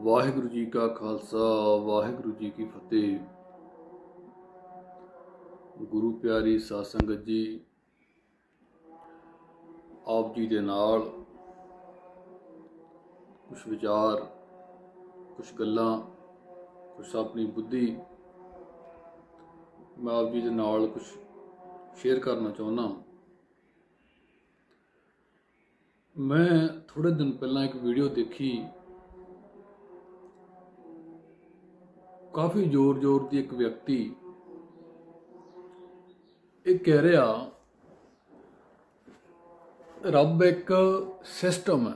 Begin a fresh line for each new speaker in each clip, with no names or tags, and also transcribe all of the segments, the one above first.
ਵਾਹਿਗੁਰੂ ਜੀ ਕਾ ਖਾਲਸਾ ਵਾਹਿਗੁਰੂ ਜੀ ਕੀ ਫਤਿਹ। ਗੁਰੂ ਪਿਆਰੀ ਸਾਧ ਸੰਗਤ ਜੀ, ਆਪ ਜੀ ਦੇ ਨਾਲ ਕੁਛ ਵਿਚਾਰ, ਕੁਛ ਗੱਲਾਂ, ਕੁਛ ਆਪਣੀ ਬੁੱਧੀ मैं आप जी के नाल कुछ शेयर करना चाहना। मैं थोड़े दिन पहला एक वीडियो देखी, काफ़ी जोर की एक व्यक्ति एक कह रहा रब एक सिस्टम है,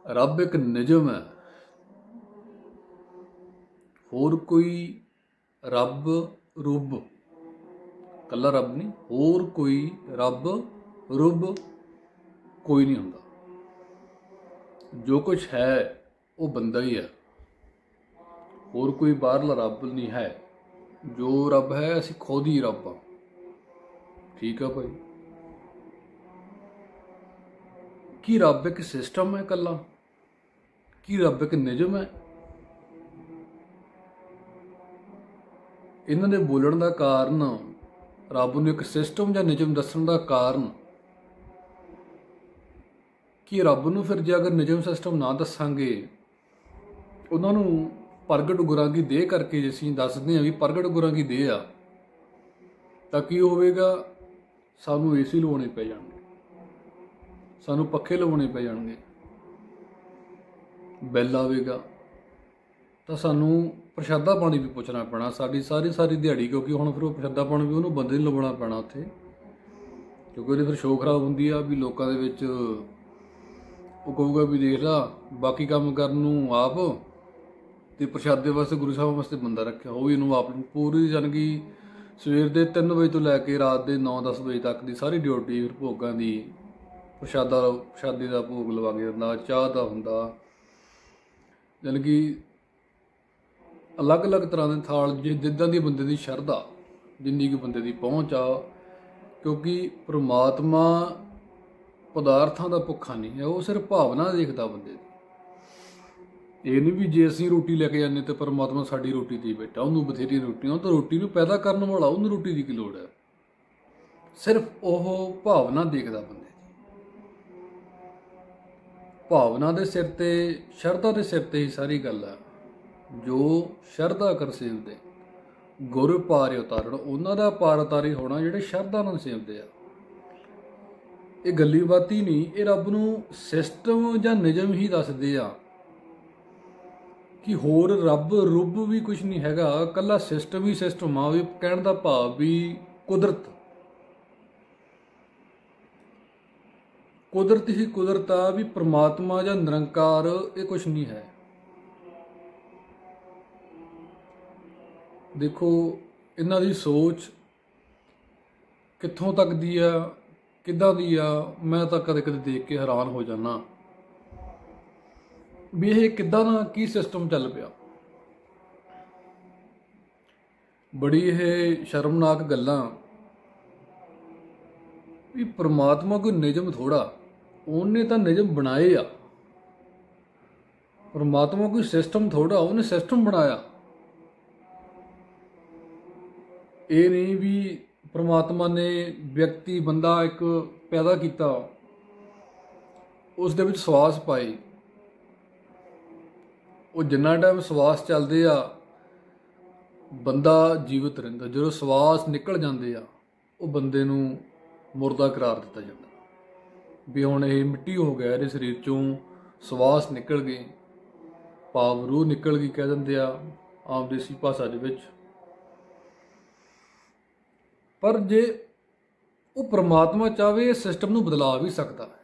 रब एक निजम है, होर कोई रब रुब कला रब नहीं, होर कोई रब रुब कोई नहीं होंदा। जो कुछ है वो बंदा ही है, होर कोई बाहरला रब नहीं है। जो रब है असी खुद ही रब हाँ। ठीक है भाई, की रब एक सिस्टम है कला, की रब एक निजम है? इन्हां दे बोलण दा कारण, रब नूं एक सिस्टम या निजम दस्सण दा कारण कि रब नूं फिर जे अगर निजम सिस्टम ना दस्सांगे, उन्हां नूं प्रगट गुरां की देह करके जे असीं दसदे हां भी प्रगट गुरां की देह आ, तां की होवेगा? सानूं AC लवाउणे पै जाणगे, सानूं पक्खे लवाउणे पै जाणगे, बिल आवेगा, तो सानूं प्रशादा पानी भी पुछना पैना साडी सारी दिहाड़ी, क्योंकि हुण फिर प्रशादा पानी भी उन्होंने बंदे नूं लवाउणा पैना उत्थे, क्योंकि उहदी फिर शो खराब हुंदी आ भी लोकां दे विच वो कहूगा भी देख ला बाकी काम करन नूं आप ते प्रशादे वास्ते गुरु साहब वास्ते बंदा रखिया, वो भी इहनूं आप पूरी जानी कि सवेर दे 3 बजे तो लैके रात के 9-10 बजे तक की सारी ड्यूटी फिर भोगां दी, प्रशादे का भोग लवा के दिंदा, चाह का हुंदा, जानी कि अलग अलग तरह के थाल जिद्दां दी बंदे की शरधा, जिन्नी कि बंदे की पहुँच आ, क्योंकि परमात्मा पदार्थां का भुखा नहीं है, वो सिर्फ भावना देखता बंदे की। ये नहीं भी जे असीं रोटी लैके जाने तो परमात्मा साडी रोटी दे बैठा, उन्होंने बथेरी रोटियां, तो रोटी नूं पैदा करने वाला उन्होंने रोटी की लोड़ है, सिर्फ वो भावना देखता बंदे की। भावना के सिर ते, शरधा के सिर ते ही सारी गल है। जो शरधा कर सेवते गुर पार उतारण, उन्हों का पार उतारी होना जिहड़े शरधा नाल सेवते आ। ये गल्ली बाती नहीं, ये रब नूं सिस्टम या निजम ही दसदे आ कि होर रब रुब भी कुछ नहीं हैगा, कला सिस्टम ही सिस्टम आ। भी कहण दा भाव भी कुदरत, कुदरत ही कुदरत आ, भी परमात्मा या निरंकार ये कुछ नहीं है। देखो इन्हां दी सोच कित्थों तक दी आ, किद्दां दी आ, मैं तो कदे कदे देख के हैरान हो जाना भी ये किद्दां दा की सिस्टम चल पिया। बड़ी ये शर्मनाक गल्लां भी परमात्मा कोई निजम थोड़ा, उन्हें तो निजम बनाए आ। परमात्मा कोई सिस्टम थोड़ा, उन्हें सिस्टम बनाया। ये नहीं भी परमात्मा ने व्यक्ति बंदा एक पैदा किया, उस दे विच सवास पाए, वो जिन्ना टाइम सवास चलते आ बंदा जीवित रहिंदा, जो सवास निकल जाते आ वो बंदे नूं मुर्दा करार दिता जाता भी हुण ये मिट्टी हो गया, इहदे शरीर चों सवास निकल गए, भाव रूह निकल गई कह दिंदे आ आम देसी भाषा दे विच। पर जे वो परमात्मा चाहे इस सिस्टम नूं बदला भी सकता है।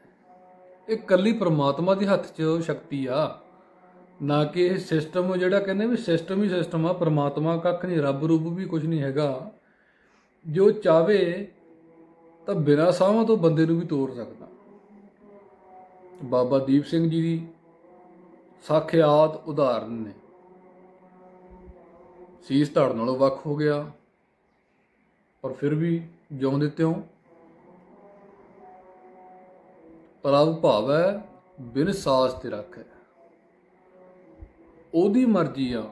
ये कल्ली परमात्मा के हत्थ च शक्ति आ, ना कि यह सिस्टम जिहड़ा कहने भी सिस्टम ही सिस्टम आ, परमात्मा कख नहीं, रब रुब भी कुछ नहीं हैगा। जो चाहे तो बिना साहां तो बंदे नूं भी तोड़ सकदा। बाबा दीप सिंह जी की साखियात उदाहरण ने, सीस धड़ नालों वख हो गया पर फिर भी जिउंदे त्यों। प्रभ भाव है बिन साज ते रख है, ओदी मर्जी आ,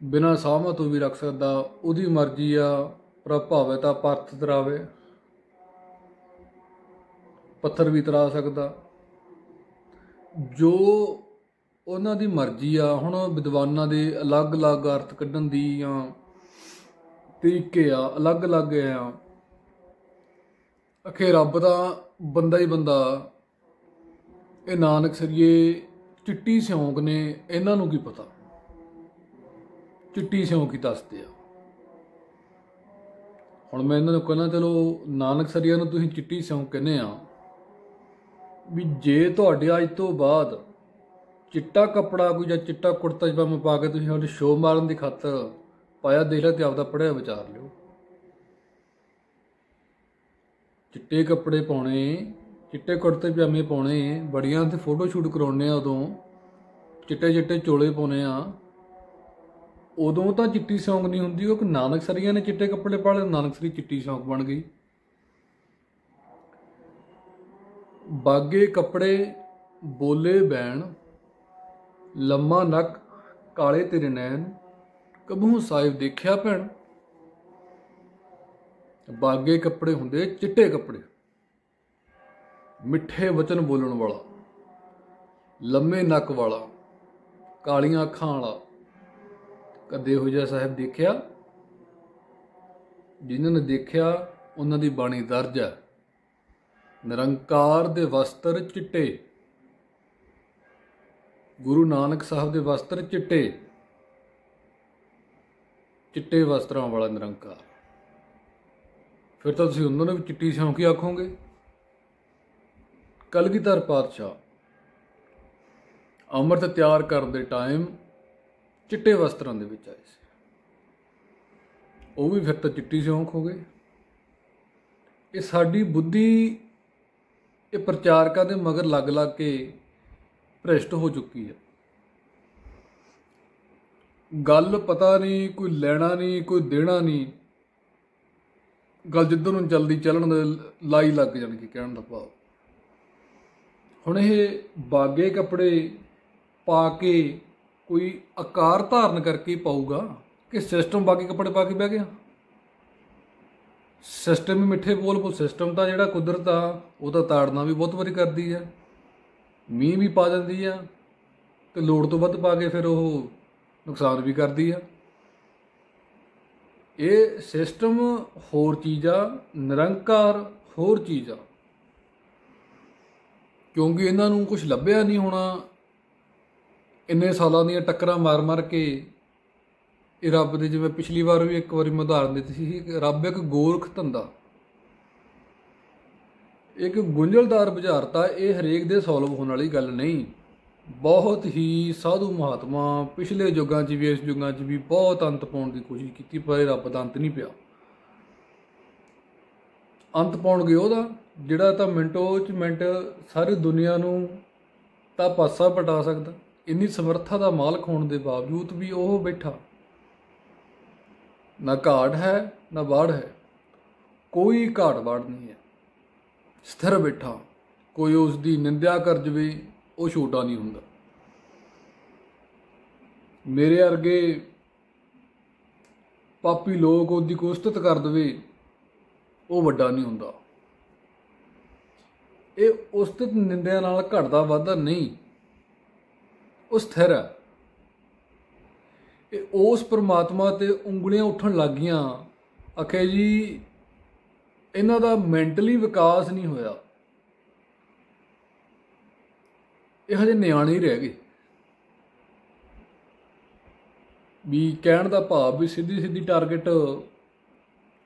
बिना साहमां तो भी रख सकदा, ओदी मर्जी आ, प्रभावे तां परत तरावे, पत्थर भी तरा सकदा, जो ਉਹਨਾਂ ਦੀ ਮਰਜ਼ੀ ਆ। ਹੁਣ ਵਿਦਵਾਨਾਂ ਦੇ ਅਲੱਗ-ਅਲੱਗ ਅਰਥ ਕੱਢਣ ਦੀਆਂ ਤਰੀਕੇ ਆ, ਅਲੱਗ-ਅਲੱਗ ਆ। ਅਖੇ ਰੱਬ ਦਾ ਬੰਦਾ ਹੀ ਬੰਦਾ, ਇਹ ਨਾਨਕ ਸਰੀਏ ਚਿੱਟੀ ਸਿਉਂਕ ਨੇ, ਇਹਨਾਂ ਨੂੰ ਕੀ ਪਤਾ, ਚਿੱਟੀ ਸਿਉਂਕ ਹੀ ਦੱਸਦੇ ਆ। ਹੁਣ ਮੈਂ ਇਹਨਾਂ ਨੂੰ ਕਹਿੰਦਾ ਚਲੋ ਨਾਨਕ ਸਰੀਆ ਨੂੰ ਤੁਸੀਂ ਚਿੱਟੀ ਸਿਉਂਕ ਕਹਿੰਦੇ ਆ, ਵੀ ਜੇ ਤੁਹਾਡੇ ਅੱਜ ਤੋਂ ਬਾਅਦ चिट्टा कपड़ा कोई या चिट्टा कुर्ता पजामा पा के तुसीं साडी शो मारन की खातर पाया, देख लिया तो आपदा पढ़िया विचार लिओ। चिट्टे कपड़े पाने, चिट्टे कुर्ते पजामे पाने, बड़ियां ते फोटो शूट कराने, उदों चिट्टे चिट्टे चोले पाने आ, उदों तो चिट्टी सौंक नहीं हुंदी। वो नानक सरिया ने चिट्टे कपड़े पा लए, नानक सरी चिट्टी सौंक बन गई। बागे कपड़े बोले बैन, लम्मा नक काले तेरे नैन, कबहू साहिब देखिया भैन। बागे कपड़े हुंदे चिट्टे कपड़े, मिठे वचन बोलण वाला, लम्मे नक वाला, कालियां अखां वाला, कदे हो जा साहिब देखिया? जिन्हां ने देखिया उन्हां दी बाणी दर्ज है। निरंकार दे वस्त्र चिट्टे, गुरु नानक साहब के वस्त्र चिट्टे, चिट्टे वस्त्रां वाला निरंकार। फिर तो तुसीं उन्होंने भी चिट्टी सिਉਂਕ आखोगे। कलगीधर पातशाह अमृत तैयार करते टाइम चिट्टे वस्त्रां दे विच आए सी, वो भी फिर तो चिट्टी सिਉਂਕ हो गए। ये साडी बुद्धि ये प्रचारकों के मगर लग लग के भ्रष्ट हो चुकी है। गल पता नहीं, कोई लेना नहीं, कोई देना नहीं, गल जिधर नूं चलदी चलन दे लाई लग जाणगी। कहण दा भाव हुण ये बागे कपड़े पा के कोई आकार धारण करके पाऊगा कि सिस्टम बागे कपड़े पा के बह गया? सिस्टम ही मिठे बोल बोल, सिस्टम तो जिहड़ा कुदरत आ वो तो ताड़ना भी बहुत वारी करदी है, मीह भी पा जाती है, तो लोड़ तो वध पा के फिर वो नुकसान भी करती है। ये सिस्टम होर चीज़ आ, निरंकार होर चीज़ आ, क्योंकि इन्हों कुछ लभ्या नहीं होना। इन्ने सालों दी टक्करां मार मार के ये रब दे, जिवें पिछली बार भी एक बार मैं उदाहरण दी सी, रब एक गोरख धंधा, एक गुंझलदार बुझारता, ये हरेक दे सॉल्व होने वाली गल नहीं। बहुत ही साधु महात्मा पिछले युगों च भी इस युगों च भी बहुत अंत पाने की कोशिश की, पर रब का अंत नहीं पिया। अंत पाउण गए ਉਹਦਾ ਜਿਹੜਾ ਤਾਂ ਮਿੰਟੋ ਚ ਮਿੰਟ ਸਾਰੀ ਦੁਨੀਆ ਨੂੰ ਤਾਂ ਪਾਸਾ ਪਟਾ ਸਕਦਾ। ਇੰਨੀ ਸਮਰੱਥਾ ਦਾ ਮਾਲਕ ਹੋਣ ਦੇ ਬਾਵਜੂਦ ਵੀ ਉਹ ਬੈਠਾ, ਨਾ ਘਾਟ ਹੈ ਨਾ ਬਾੜ ਹੈ, ਕੋਈ ਘਾਟ ਬਾੜ ਨਹੀਂ ਹੈ, स्थिर बैठा। कोई उसकी निंदा कर जाए वो छोटा नहीं हुंदा। मेरे वर्गे पापी लोग उसकी कोई उस्तत कर दे वो वड्डा नहीं हुंदा। ये उस्तत निंदा नाल घटदा वाधा नहीं, वो स्थिर है। ये उस परमात्मा ते उंगलियां उठन लग गईयां, आखे जी इन्हां दा मैंटली विकास नहीं होया, ये हजे नियाणे ही रह गए। भी कहण दा भाव भी सीधी सीधी टारगेट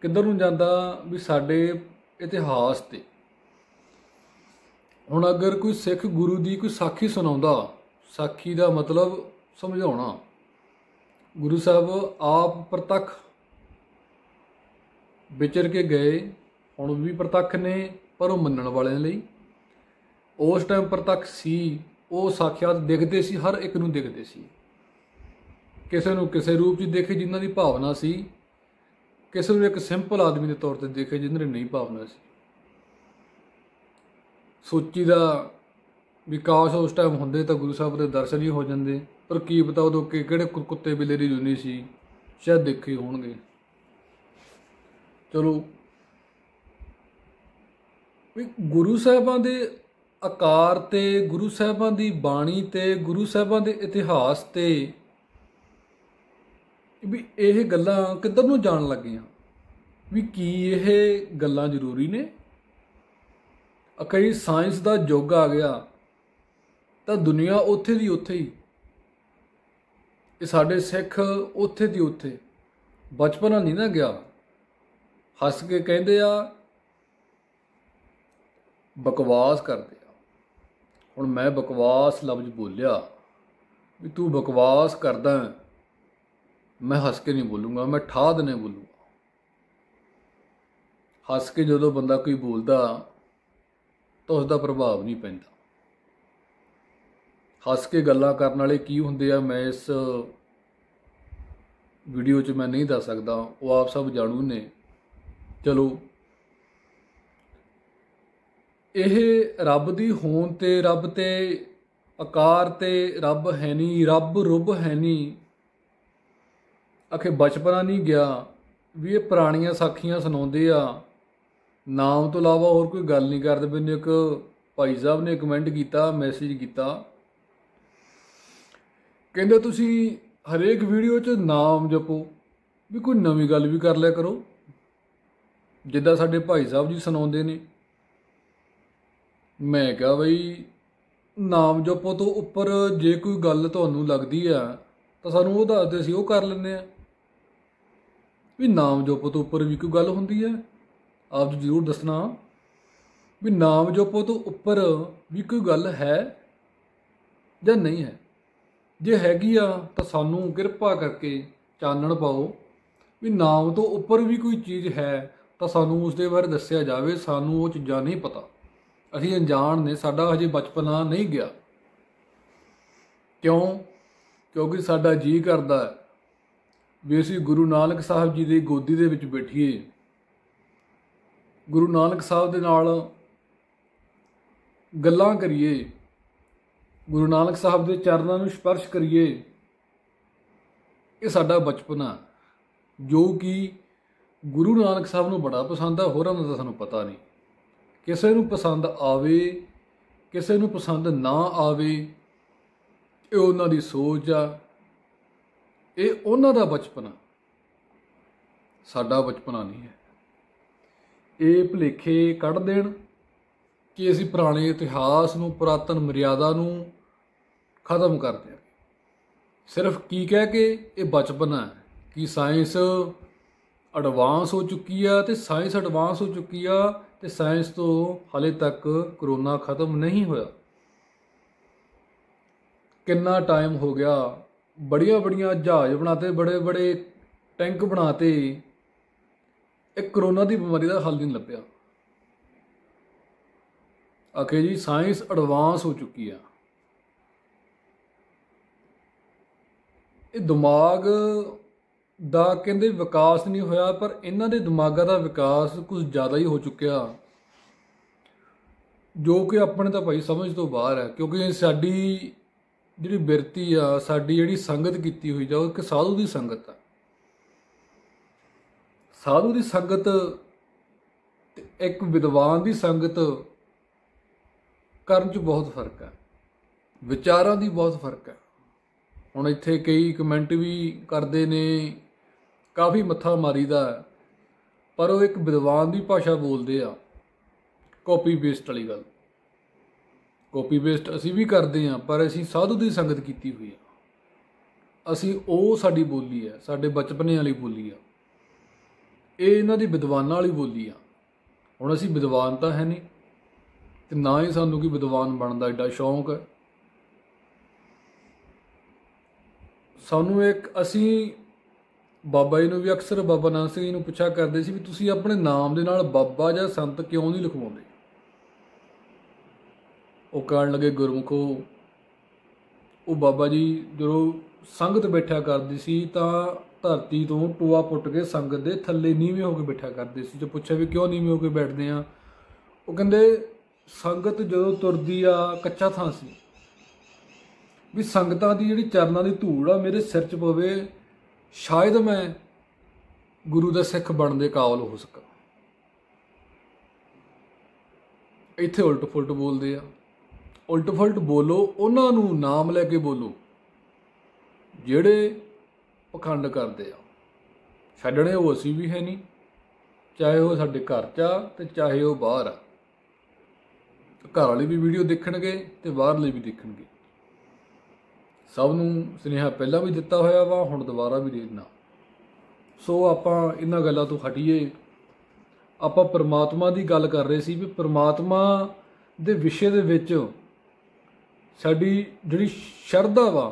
किधर नूं जांदा भी साडे इतिहास ते। हुण अगर कोई सिख गुरु की कोई साखी सुणाउंदा, साखी का मतलब समझाउणा, गुरु साहब आप प्रतख विचर के गए, हुण भी प्रतख ने पर वो मनण वालिਆਂ ਲਈ। उस टाइम प्रतख सी, वो साक्षात दिखते सी, हर एक नूं दिखते सी। किसी नूं किसी रूप च देखे जिन्हां दी भावना सी, किसी नूं एक सिंपल आदमी के तौर पर देखे जिन्हां दी नहीं भावना सी। सोची दा ਵੀ ਕਾਸ਼ ਉਸ ਟਾਈਮ ਹੁੰਦੇ ਤਾਂ ਗੁਰੂ ਸਾਹਿਬ ਦੇ ਦਰਸ਼ਨ ਹੀ ਹੋ ਜਾਂਦੇ। ਪਰ ਕੀ ਪਤਾ ਉਦੋਂ ਕਿ ਕਿਹੜੇ ਕੁੱਤੇ ਬਿੱਲੇ ਦੀ ਜੁਨੀ ਸੀ, ਸ਼ਾਇਦ ਦੇਖੇ ਹੋਣਗੇ। ਚਲੋ ਵੀ ਗੁਰੂ ਸਾਹਿਬਾਂ ਦੇ ਆਕਾਰ ਤੇ, ਗੁਰੂ ਸਾਹਿਬਾਂ ਦੀ ਬਾਣੀ ਤੇ, ਗੁਰੂ ਸਾਹਿਬਾਂ ਦੇ ਇਤਿਹਾਸ ਤੇ ਵੀ ਇਹ ਗੱਲਾਂ ਕਿੱਧਰ ਨੂੰ ਜਾਣ ਲੱਗੀਆਂ? ਵੀ ਕੀ ਇਹ ਗੱਲਾਂ ਜ਼ਰੂਰੀ ਨੇ? ਕਈ ਸਾਇੰਸ ਦਾ ਯੁੱਗ ਆ ਗਿਆ ਤਾਂ ਦੁਨੀਆ ਉੱਥੇ ਦੀ ਉੱਥੇ ਹੀ, ਇਹ ਸਾਡੇ ਸਿੱਖ ਉੱਥੇ ਦੀ ਉੱਥੇ। ਬਚਪਨ ਨਹੀਂ ਨਾ ਗਿਆ। ਹੱਸ ਕੇ ਕਹਿੰਦੇ ਆ, ਬਕਵਾਸ ਕਰਦੇ ਆ। ਹੁਣ ਮੈਂ ਬਕਵਾਸ ਲਫ਼ਜ਼ ਬੋਲਿਆ ਵੀ ਤੂੰ ਬਕਵਾਸ ਕਰਦਾ, ਮੈਂ ਹੱਸ ਕੇ ਨਹੀਂ ਬੋਲੂੰਗਾ, ਮੈਂ ਠਾਹ ਦੇਣੇ ਬੋਲੂੰਗਾ। ਹੱਸ ਕੇ ਜਦੋਂ ਬੰਦਾ ਕੋਈ ਬੋਲਦਾ ਤਾਂ ਉਸ ਦਾ ਪ੍ਰਭਾਵ ਨਹੀਂ ਪੈਂਦਾ। ਹੱਸ ਕੇ ਗੱਲਾਂ ਕਰਨ ਵਾਲੇ ਕੀ ਹੁੰਦੇ ਆ, ਮੈਂ ਇਸ ਵੀਡੀਓ 'ਚ ਮੈਂ ਨਹੀਂ ਦੱਸ ਸਕਦਾ, ਉਹ ਆਪ ਸਭ ਜਾਣੂ ਨੇ। ਚਲੋ ਇਹ ਰੱਬ ਦੀ ਹੋਂਦ ਤੇ, ਰੱਬ ਤੇ ਆਕਾਰ ਤੇ ਰੱਬ ਹੈ ਨਹੀਂ, ਰੱਬ ਰੁੱਬ ਹੈ ਨਹੀਂ। ਆਖੇ ਬਚਪਨਾ ਨਹੀਂ ਗਿਆ ਵੀ ਇਹ ਪੁਰਾਣੀਆਂ ਸਾਖੀਆਂ ਸੁਣਾਉਂਦੇ ਆ, ਨਾਮ ਤੋਂ ਇਲਾਵਾ ਹੋਰ ਕੋਈ ਗੱਲ ਨਹੀਂ ਕਰਦੇ। ਮੈਨੂੰ ਇੱਕ ਭਾਈ ਸਾਹਿਬ ਨੇ ਕਮੈਂਟ ਕੀਤਾ, ਮੈਸੇਜ ਕੀਤਾ, ਕਹਿੰਦੇ ਤੁਸੀਂ ਹਰੇਕ ਵੀਡੀਓ 'ਚ ਨਾਮ ਜਪੋ, ਵੀ ਕੋਈ ਨਵੀਂ ਗੱਲ ਵੀ ਕਰ ਲਿਆ ਕਰੋ, ਜਿੱਦਾਂ ਸਾਡੇ ਭਾਈ ਸਾਹਿਬ ਜੀ ਸੁਣਾਉਂਦੇ ਨੇ। ਮੈਂ ਕਿਹਾ ਬਈ ਨਾਮ ਜਪੋ ਤੋਂ ਉੱਪਰ ਜੇ ਕੋਈ ਗੱਲ ਤੁਹਾਨੂੰ ਲੱਗਦੀ ਆ ਤਾਂ ਸਾਨੂੰ ਉਹ ਦੱਸਦੇ, ਅਸੀਂ ਉਹ ਕਰ ਲੈਂਦੇ ਆ। ਵੀ ਨਾਮ ਜਪੋ ਤੋਂ ਉੱਪਰ ਵੀ ਕੋਈ ਗੱਲ ਹੁੰਦੀ ਹੈ, ਆਪ ਜੀ ਜ਼ਰੂਰ ਦੱਸਣਾ ਵੀ ਨਾਮ ਜਪੋ ਤੋਂ ਉੱਪਰ ਵੀ ਕੋਈ ਗੱਲ ਹੈ ਜਾਂ ਨਹੀਂ ਹੈ। ਜੇ ਹੈਗੀ ਆ ਤਾਂ ਸਾਨੂੰ ਕਿਰਪਾ ਕਰਕੇ ਚਾਨਣ ਪਾਓ ਵੀ ਨਾਮ ਤੋਂ ਉੱਪਰ ਵੀ ਕੋਈ ਚੀਜ਼ ਹੈ ਤਾਂ ਸਾਨੂੰ ਉਸ ਦੇ ਬਾਰੇ ਦੱਸਿਆ ਜਾਵੇ। ਸਾਨੂੰ ਉਹ ਚੀਜ਼ਾਂ ਨਹੀਂ ਪਤਾ, ਅਸੀਂ ਅਣਜਾਣ ਨੇ, ਸਾਡਾ ਹਜੇ ਬਚਪਨਾ ਨਹੀਂ ਗਿਆ। ਕਿਉਂ? ਕਿਉਂਕਿ ਸਾਡਾ ਜੀਅ ਕਰਦਾ ਹੈ ਵੀ ਅਸੀਂ ਗੁਰੂ ਨਾਨਕ ਸਾਹਿਬ ਜੀ ਦੀ ਗੋਦੀ ਦੇ ਵਿੱਚ ਬੈਠੀਏ, ਗੁਰੂ ਨਾਨਕ ਸਾਹਿਬ ਦੇ ਨਾਲ ਗੱਲਾਂ ਕਰੀਏ, ਗੁਰੂ ਨਾਨਕ ਸਾਹਿਬ ਦੇ ਚਰਨਾਂ ਨੂੰ ਸਪਰਸ਼ ਕਰੀਏ। ਇਹ ਸਾਡਾ ਬਚਪਨਾ ਜੋ ਕਿ ਗੁਰੂ ਨਾਨਕ ਸਾਹਿਬ ਨੂੰ ਬੜਾ ਪਸੰਦ ਆ, ਹੋਰਾਂ ਨੂੰ ਤਾਂ ਸਾਨੂੰ ਪਤਾ ਨਹੀਂ। ਕਿਸੇ ਨੂੰ ਪਸੰਦ ਆਵੇ, ਕਿਸੇ ਨੂੰ ਪਸੰਦ ਨਾ ਆਵੇ, ਇਹ ਉਹਨਾਂ ਦੀ ਸੋਚ ਆ, ਇਹ ਉਹਨਾਂ ਦਾ ਬਚਪਨਾ, ਸਾਡਾ ਬਚਪਨਾ ਨਹੀਂ ਹੈ। ਇਹ ਭੁਲੇਖੇ ਕੱਢ ਦੇਣ ਕਿ ਅਸੀਂ ਪੁਰਾਣੇ ਇਤਿਹਾਸ ਨੂੰ, ਪੁਰਾਤਨ ਮਰਿਆਦਾ ਨੂੰ ਖਤਮ ਕਰ ਦਿਆਂਗੇ ਸਿਰਫ ਕੀ ਕਹਿ ਕੇ ਇਹ ਬਚਪਨਾ ਹੈ ਕਿ ਸਾਇੰਸ ਐਡਵਾਂਸ ਹੋ ਚੁੱਕੀ ਆ, ਤੇ ਸਾਇੰਸ ਐਡਵਾਂਸ ਹੋ ਚੁੱਕੀ ਆ ਤੇ ਸਾਇੰਸ ਤੋਂ ਹਾਲੇ ਤੱਕ ਕਰੋਨਾ ਖਤਮ ਨਹੀਂ ਹੋਇਆ। ਕਿੰਨਾ ਟਾਈਮ ਹੋ ਗਿਆ, ਬੜੀਆਂ ਬੜੀਆਂ ਜਹਾਜ਼ ਬਣਾਤੇ, ਬੜੇ ਬੜੇ ਟੈਂਕ ਬਣਾਤੇ, ਇਹ ਕਰੋਨਾ ਦੀ ਬਿਮਾਰੀ ਦਾ ਹੱਲ ਨਹੀਂ ਲੱਭਿਆ। ਆਖੇ ਜੀ ਸਾਇੰਸ ਐਡਵਾਂਸ ਹੋ ਚੁੱਕੀ ਆ। ਇਹ ਦਿਮਾਗ ਦਾ ਕਹਿੰਦੇ ਵਿਕਾਸ ਨਹੀਂ ਹੋਇਆ, ਪਰ ਇਹਨਾਂ ਦੇ ਦਿਮਾਗਾਂ ਦਾ ਵਿਕਾਸ ਕੁਝ ਜ਼ਿਆਦਾ ਹੀ ਹੋ ਚੁੱਕਿਆ, ਜੋ ਕਿ ਆਪਣੇ ਤਾਂ ਭਾਈ ਸਮਝ ਤੋਂ ਬਾਹਰ ਹੈ। ਕਿਉਂਕਿ ਸਾਡੀ ਜਿਹੜੀ ਬਿਰਤੀ ਆ, ਸਾਡੀ ਜਿਹੜੀ ਸੰਗਤ ਕੀਤੀ ਹੋਈ ਜਾ, ਉਹ ਇੱਕ ਸਾਧੂ ਦੀ ਸੰਗਤ ਆ। ਸਾਧੂ ਦੀ ਸੰਗਤ ਤੇ ਇੱਕ ਵਿਦਵਾਨ ਦੀ ਸੰਗਤ ਕਰਨ 'ਚ ਬਹੁਤ ਫਰਕ ਹੈ, ਵਿਚਾਰਾਂ ਦੀ ਬਹੁਤ ਫਰਕ ਹੈ। ਹੁਣ ਇੱਥੇ ਕਈ ਕਮੈਂਟ ਵੀ ਕਰਦੇ ਨੇ, ਕਾਫੀ ਮੱਥਾ ਮਾਰੀਦਾ, ਪਰ ਉਹ ਇੱਕ ਵਿਦਵਾਨ ਦੀ ਭਾਸ਼ਾ ਬੋਲਦੇ ਆ। ਕਾਪੀ ਪੇਸਟ ਵਾਲੀ ਗੱਲ, ਕਾਪੀ ਪੇਸਟ ਅਸੀਂ ਵੀ ਕਰਦੇ ਹਾਂ, ਪਰ ਅਸੀਂ ਸਾਧੂ ਦੀ ਸੰਗਤ ਕੀਤੀ ਹੋਈ ਆ। ਅਸੀਂ ਉਹ ਸਾਡੀ ਬੋਲੀ ਹੈ, ਸਾਡੇ ਬਚਪਨੇ ਵਾਲੀ ਬੋਲੀ ਆ, ਇਹ ਇਹਨਾਂ ਦੀ ਵਿਦਵਾਨਾਂ ਵਾਲੀ ਬੋਲੀ ਆ। ਹੁਣ ਅਸੀਂ ਵਿਦਵਾਨ ਤਾਂ ਹੈ ਨਹੀਂ, ਤੇ ਨਾ ਹੀ ਸਾਨੂੰ ਕੋਈ ਵਿਦਵਾਨ ਬਣਨ ਦਾ ਐਡਾ ਸ਼ੌਂਕ ਹੈ। ਸਾਨੂੰ ਇੱਕ, ਅਸੀਂ ਬਾਬਾ ਜੀ ਨੂੰ ਵੀ ਅਕਸਰ, ਬਾਬਾ ਨਾਨਕ ਸਿੰਘ ਜੀ ਨੂੰ ਪੁੱਛਿਆ ਕਰਦੇ ਸੀ ਵੀ ਤੁਸੀਂ ਆਪਣੇ ਨਾਮ ਦੇ ਨਾਲ ਬਾਬਾ ਜਾਂ ਸੰਤ ਕਿਉਂ ਨਹੀਂ ਲਿਖਵਾਉਂਦੇ? ਉਹ ਕਹਿਣ ਲੱਗੇ, ਗੁਰਮੁਖੋ, ਉਹ ਬਾਬਾ ਜੀ ਜਦੋਂ ਸੰਗਤ ਬੈਠਿਆ ਕਰਦੀ ਸੀ ਤਾਂ ਧਰਤੀ ਤੋਂ ਟੋਆ ਪੁੱਟ ਕੇ ਸੰਗਤ ਦੇ ਥੱਲੇ ਨੀਵੇਂ ਹੋ ਕੇ ਬੈਠਿਆ ਕਰਦੇ ਸੀ। ਜੇ ਪੁੱਛਿਆ ਵੀ ਕਿਉਂ ਨੀਵੇਂ ਹੋ ਕੇ ਬੈਠਦੇ ਆ, ਉਹ ਕਹਿੰਦੇ संगत जो तुरदी आ कच्चा थां सी भी संगतां दी जिहड़ी चरनां दी धूड़ आ मेरे सिर च पवे, शायद मैं गुरु दा सिख बनने दे काबिल हो सकां। इत्थे उल्ट फुलट बोलदे आ। उल्ट फुलट बोलो, उन्हां नूं नाम लैके बोलो जिहड़े पखंड करदे आ। छड्डणे वो असीं भी है नहीं, चाहे वो साडे घर च आ ते चाहे वो बाहर आ। घर वाले भी वीडियो देखणगे ते बाहरले भी देखणगे। सब नूं सुनेहा पहलां भी दिता होया वा, हुण दुबारा भी देना। सो आपां इन्हां गल्लां तो हटीए। आपां परमात्मा की गल कर रहे सी भी परमात्मा दे विषय दे विच साडी जिहड़ी शरधा वा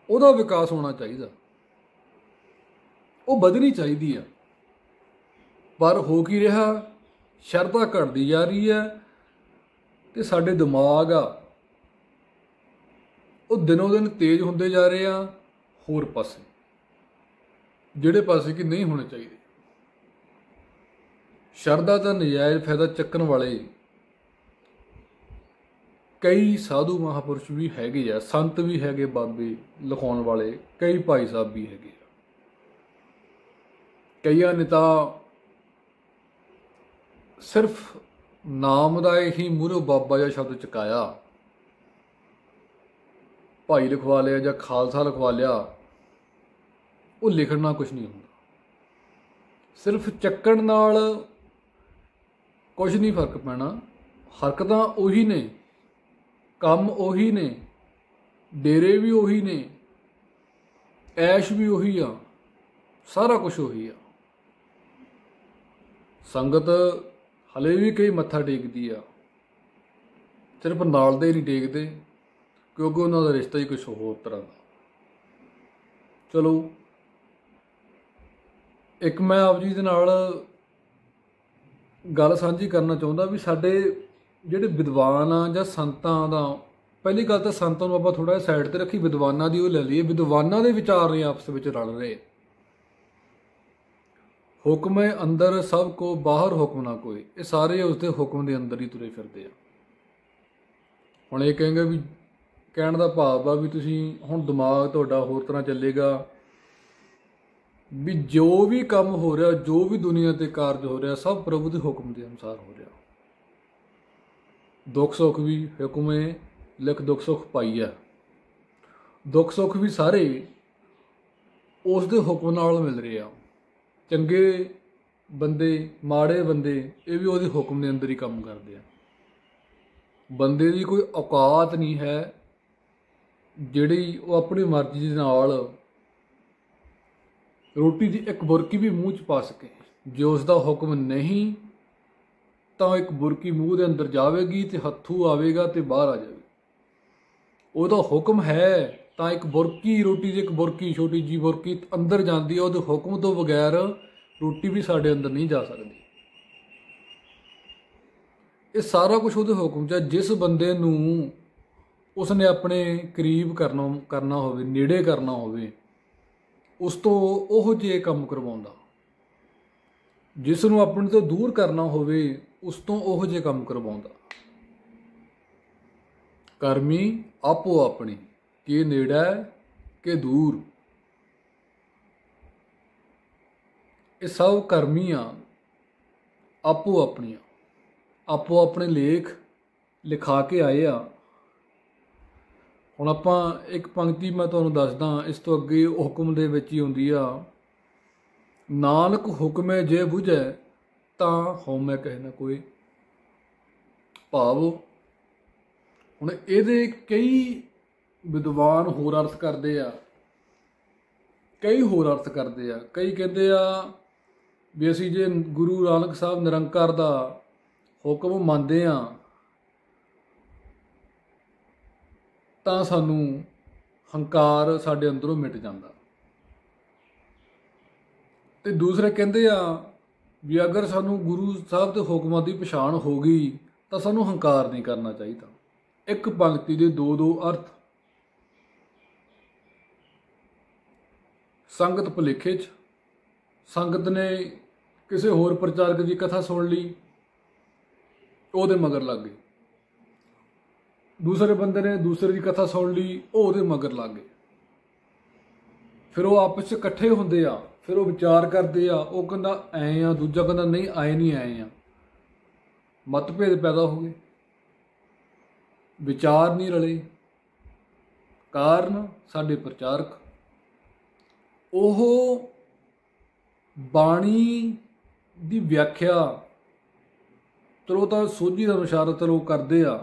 उहदा विकास होना चाहिए, वो वधनी चाहिदी आ। पर हो की रहा, शरधा घटदी जा रही है ते साडे दिमाग आ वो दिनों दिन तेज होंदे जा रहे आ होर पासे, जिहड़े पासे कि नहीं होने चाहिए। शरधा का नजायज़ फायदा चक्कण वाले कई साधु महापुरुष भी हैगे आ, संत भी हैगे, बाबे लिखाउण वाले कई भाई साहब भी हैगे। कईयां ने तां सिर्फ नाम का ही मूहरों बाबा या शब्द चुकाया, भाई लिखवा लिया या खालसा लिखवा लिया, वो लिखना कुछ नहीं होंदा। सिर्फ चक्कण नाल कुछ नहीं फर्क पैना। हरकतां उही ने, काम उही ने, डेरे भी उही ने, ऐश भी उही आ, सारा कुछ उही आ। संगत हले भी कई मत्था टेकदी आ, सिर्फ नाल दे नहीं टेकते क्योंकि उन्हों का रिश्ता ही कुछ होर तरह का। चलो एक मैं आप जी दे नाल गल साझी करना चाहुंदा भी साडे जिहड़े विद्वान आ जां संतां दा, पहली गल तो संतां नूं आपां थोड़ा साइड ते रखी, विद्वानां दी ओह लै लईए। विद्वानां दे विचार नहीं आपस विच रल रहे। हुक्म अंदर सब को बाहर हुक्म ना कोई, ये सारे उसके हुक्म के अंदर ही तुरे फिरदे आ। हुण ये कहेंगे भी कहण दा भाव आ भी तुसीं हुण दिमाग तुहाडा होर तरह चलेगा भी जो भी काम हो रहा, जो भी दुनिया ते कारज हो रहा, सब प्रभु के हुक्म के अनुसार हो रहा। दुख सुख भी हुक्म लिख दुख सुख पाई है, दुख सुख भी सारे उस दे हुक्म नाल मिल रहे आ। चंगे बंदे माड़े बंदे ये भी उहदे हुक्म के अंदर ही काम करते हैं। बंदे की कोई औकात नहीं है जिहड़ी वो अपनी मर्जी दे नाल रोटी की एक बुरकी भी मूँह च पा सके। जो उसका हुक्म नहीं तो एक बुरकी मूँह के अंदर जाएगी तो हथू आवेगा तो बाहर आ जाएगी। ਉਹਦਾ हुक्म है तो एक बुरकी रोटी की एक बुरकी छोटी जी बुरकी अंदर जाती है, वो हुक्म तो बगैर रोटी भी साढ़े अंदर नहीं जा सकती। ये सारा कुछ वो हुक्म च। जिस बंदे नूं उसने अपने करीब करना होवे, नेड़े करना होवे, उस तो ओह जे काम करवाउंदा। जिसनों अपने तो दूर करना होवे उस तो ओह जे काम करवाउंदा। करमी आपो अपनी के नेड़ा के दूर, ये सब करमियां आपो अपनियां आपो अपने लेख लिखा के आए आ। हुण आपां एक पंक्ति मैं तुहानूं दसदा, इस तो अगे हुक्म दे विच ही हुंदी आ, नानक हुक्मे जे बुझे तां हौमै कहे ना कोई। भाव हुण इहदे कई विद्वान होर अर्थ करते आ, कई होर अर्थ करते आ। कई कहते आ भी असीं जे गुरु नानक साहब निरंकार दा हुक्म मंनदे आ तां सानूं हंकार साडे अंदरों मिट जांदा। ते दूसरे कहते आ भी अगर सानूं गुरु साहब के हुक्मां की पछाण हो गई तो सानूं हंकार नहीं करना चाहिए। एक पंक्ति के दो दो अर्थ। संगत भुलेखे च, संगत ने किसी होर प्रचारक की कथा सुन ली, ਉਹਦੇ ਮਗਰ ਲੱਗ ਗਏ। ਦੂਸਰੇ ਬੰਦੇ ਨੇ ਦੂਸਰੇ ਦੀ ਕਥਾ ਸੁਣ ਲਈ, ਉਹ ਉਹਦੇ ਮਗਰ ਲੱਗ ਗਏ। ਫਿਰ ਉਹ ਆਪਸ 'ਚ ਇਕੱਠੇ ਹੁੰਦੇ ਆ, ਫਿਰ ਉਹ ਵਿਚਾਰ ਕਰਦੇ ਆ, ਉਹ ਕਹਿੰਦਾ ਐਂ ਆ, ਦੂਜਾ ਕਹਿੰਦਾ ਨਹੀਂ ਆਏ ਨਹੀਂ ਐਂ ਆ। ਮਤਭੇਦ ਪੈਦਾ ਹੋ ਗਏ, ਵਿਚਾਰ ਨਹੀਂ ਰਲੇ। ਕਾਰਨ ਸਾਡੇ ਪ੍ਰਚਾਰਕ ਉਹ ਬਾਣੀ ਦੀ ਵਿਆਖਿਆ ਚਲੋ ਤਾਂ ਸੋਝੀ ਦਾ ਅਨੁਸਾਰ ਚਲੋ ਕਰਦੇ ਆ,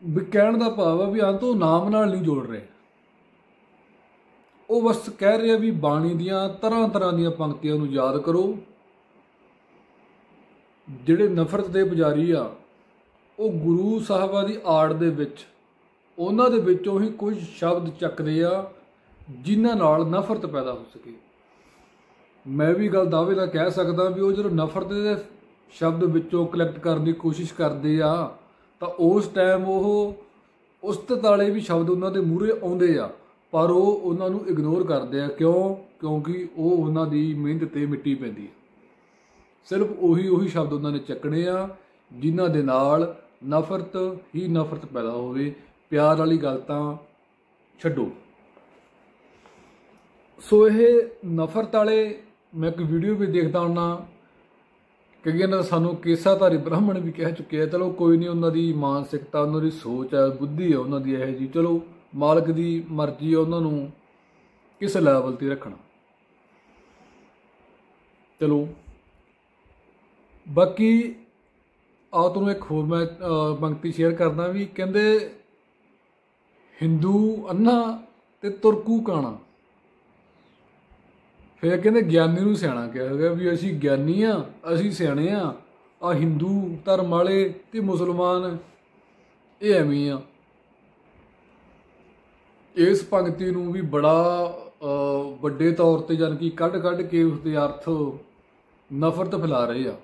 ਵੀ ਕਹਿਣ ਦਾ ਭਾਵ ਆ ਵੀ ਅੰਤ ਉਹ ਨਾਮ ਨਾਲ ਨਹੀਂ ਜੋੜ ਰਹੇ। ਉਹ ਬਸ ਕਹਿ ਰਹੇ ਆ ਵੀ ਬਾਣੀ ਦੀਆਂ ਤਰ੍ਹਾਂ ਤਰ੍ਹਾਂ ਦੀਆਂ ਪੰਕਤੀਆਂ ਨੂੰ ਯਾਦ ਕਰੋ। ਜਿਹੜੇ ਨਫ਼ਰਤ ਦੇ ਪੁਜਾਰੀ ਆ, ਉਹ ਗੁਰੂ ਸਾਹਿਬਾਂ ਦੀ ਆੜ ਦੇ ਵਿੱਚ ਉਹਨਾਂ ਦੇ ਵਿੱਚੋਂ ਹੀ ਕੁਝ ਸ਼ਬਦ ਚੱਕਦੇ ਆ ਜਿਨ੍ਹਾਂ ਨਾਲ ਨਫ਼ਰਤ ਪੈਦਾ ਹੋ ਸਕੇ। ਮੈਂ ਵੀ ਗੱਲ ਦਾਅਵੇ ਨਾਲ ਕਹਿ ਸਕਦਾ ਵੀ ਉਹ ਜਦੋਂ ਨਫ਼ਰਤ ਦੇ ਸ਼ਬਦ ਵਿੱਚੋਂ ਕਲੈਕਟ ਕਰਨ ਦੀ ਕੋਸ਼ਿਸ਼ ਕਰਦੇ ਆ ਤਾਂ ਉਸ ਟਾਈਮ ਉਹ ਉਸਤਤ ਵਾਲੇ ਵੀ ਸ਼ਬਦ ਉਹਨਾਂ ਦੇ ਮੂਹਰੇ ਆਉਂਦੇ ਆ, ਪਰ ਉਹ ਉਹਨਾਂ ਨੂੰ ਇਗਨੋਰ ਕਰਦੇ ਆ। ਕਿਉਂਕਿ ਉਹ ਉਹਨਾਂ ਦੀ ਮਿਹਨਤ 'ਤੇ ਮਿੱਟੀ ਪੈਂਦੀ ਹੈ। ਸਿਰਫ ਉਹੀ ਸ਼ਬਦ ਉਹਨਾਂ ਨੇ ਚੱਕਣੇ ਆ ਜਿਨ੍ਹਾਂ ਦੇ ਨਾਲ ਨਫ਼ਰਤ ਹੀ ਨਫ਼ਰਤ ਪੈਦਾ ਹੋਵੇ। ਪਿਆਰ ਵਾਲੀ ਗੱਲ ਤਾਂ ਛੱਡੋ। ਸੋ ਇਹ ਨਫ਼ਰਤ ਵਾਲੇ, ਮੈਂ ਇੱਕ ਵੀਡੀਓ ਵੀ ਦੇਖਦਾ ਹੁੰਦਾ, ਕਈਆਂ ਨੇ ਸਾਨੂੰ ਕੇਸਾਧਾਰੀ ਬ੍ਰਾਹਮਣ ਵੀ ਕਹਿ ਚੁੱਕੇ ਆ। ਚਲੋ ਕੋਈ ਨਹੀਂ, ਉਹਨਾਂ ਦੀ ਮਾਨਸਿਕਤਾ, ਉਹਨਾਂ ਦੀ ਸੋਚ ਹੈ, ਬੁੱਧੀ ਹੈ ਉਹਨਾਂ ਦੀ ਇਹੋ ਜਿਹੀ, ਚਲੋ ਮਾਲਕ ਦੀ ਮਰਜ਼ੀ ਹੈ ਉਹਨਾਂ ਨੂੰ ਕਿਸ ਲੈਵਲ 'ਤੇ ਰੱਖਣਾ। ਚਲੋ ਬਾਕੀ ਆਹ ਤੁਹਾਨੂੰ ਇੱਕ ਹੋਰ ਮੈਂ ਪੰਕਤੀ ਸ਼ੇਅਰ ਕਰਦਾ ਵੀ ਕਹਿੰਦੇ ਹਿੰਦੂ ਅੰਨਾ ਤੇ ਤੁਰਕੂ ਕਾਣਾ। ਫਿਰ ਕਹਿੰਦੇ ਗਿਆਨੀ ਨੂੰ ਸਿਆਣਾ ਕਿਹਾ ਗਿਆ ਵੀ ਅਸੀਂ ਗਿਆਨੀ ਆ, ਅਸੀਂ ਸਿਆਣੇ ਆ, ਆ ਹਿੰਦੂ ਧਰਮ ਵਾਲੇ ਤੇ ਮੁਸਲਮਾਨ ਇਹ ਐਵੇਂ ਆ। ਇਸ ਪੰਕਤੀ ਨੂੰ ਵੀ ਬੜਾ ਵੱਡੇ ਤੌਰ 'ਤੇ ਜਾਣੀ ਕਿ ਕੱਢ ਕੇ ਉਸਦੇ ਅਰਥ ਨਫ਼ਰਤ ਫੈਲਾ ਰਹੇ ਆ।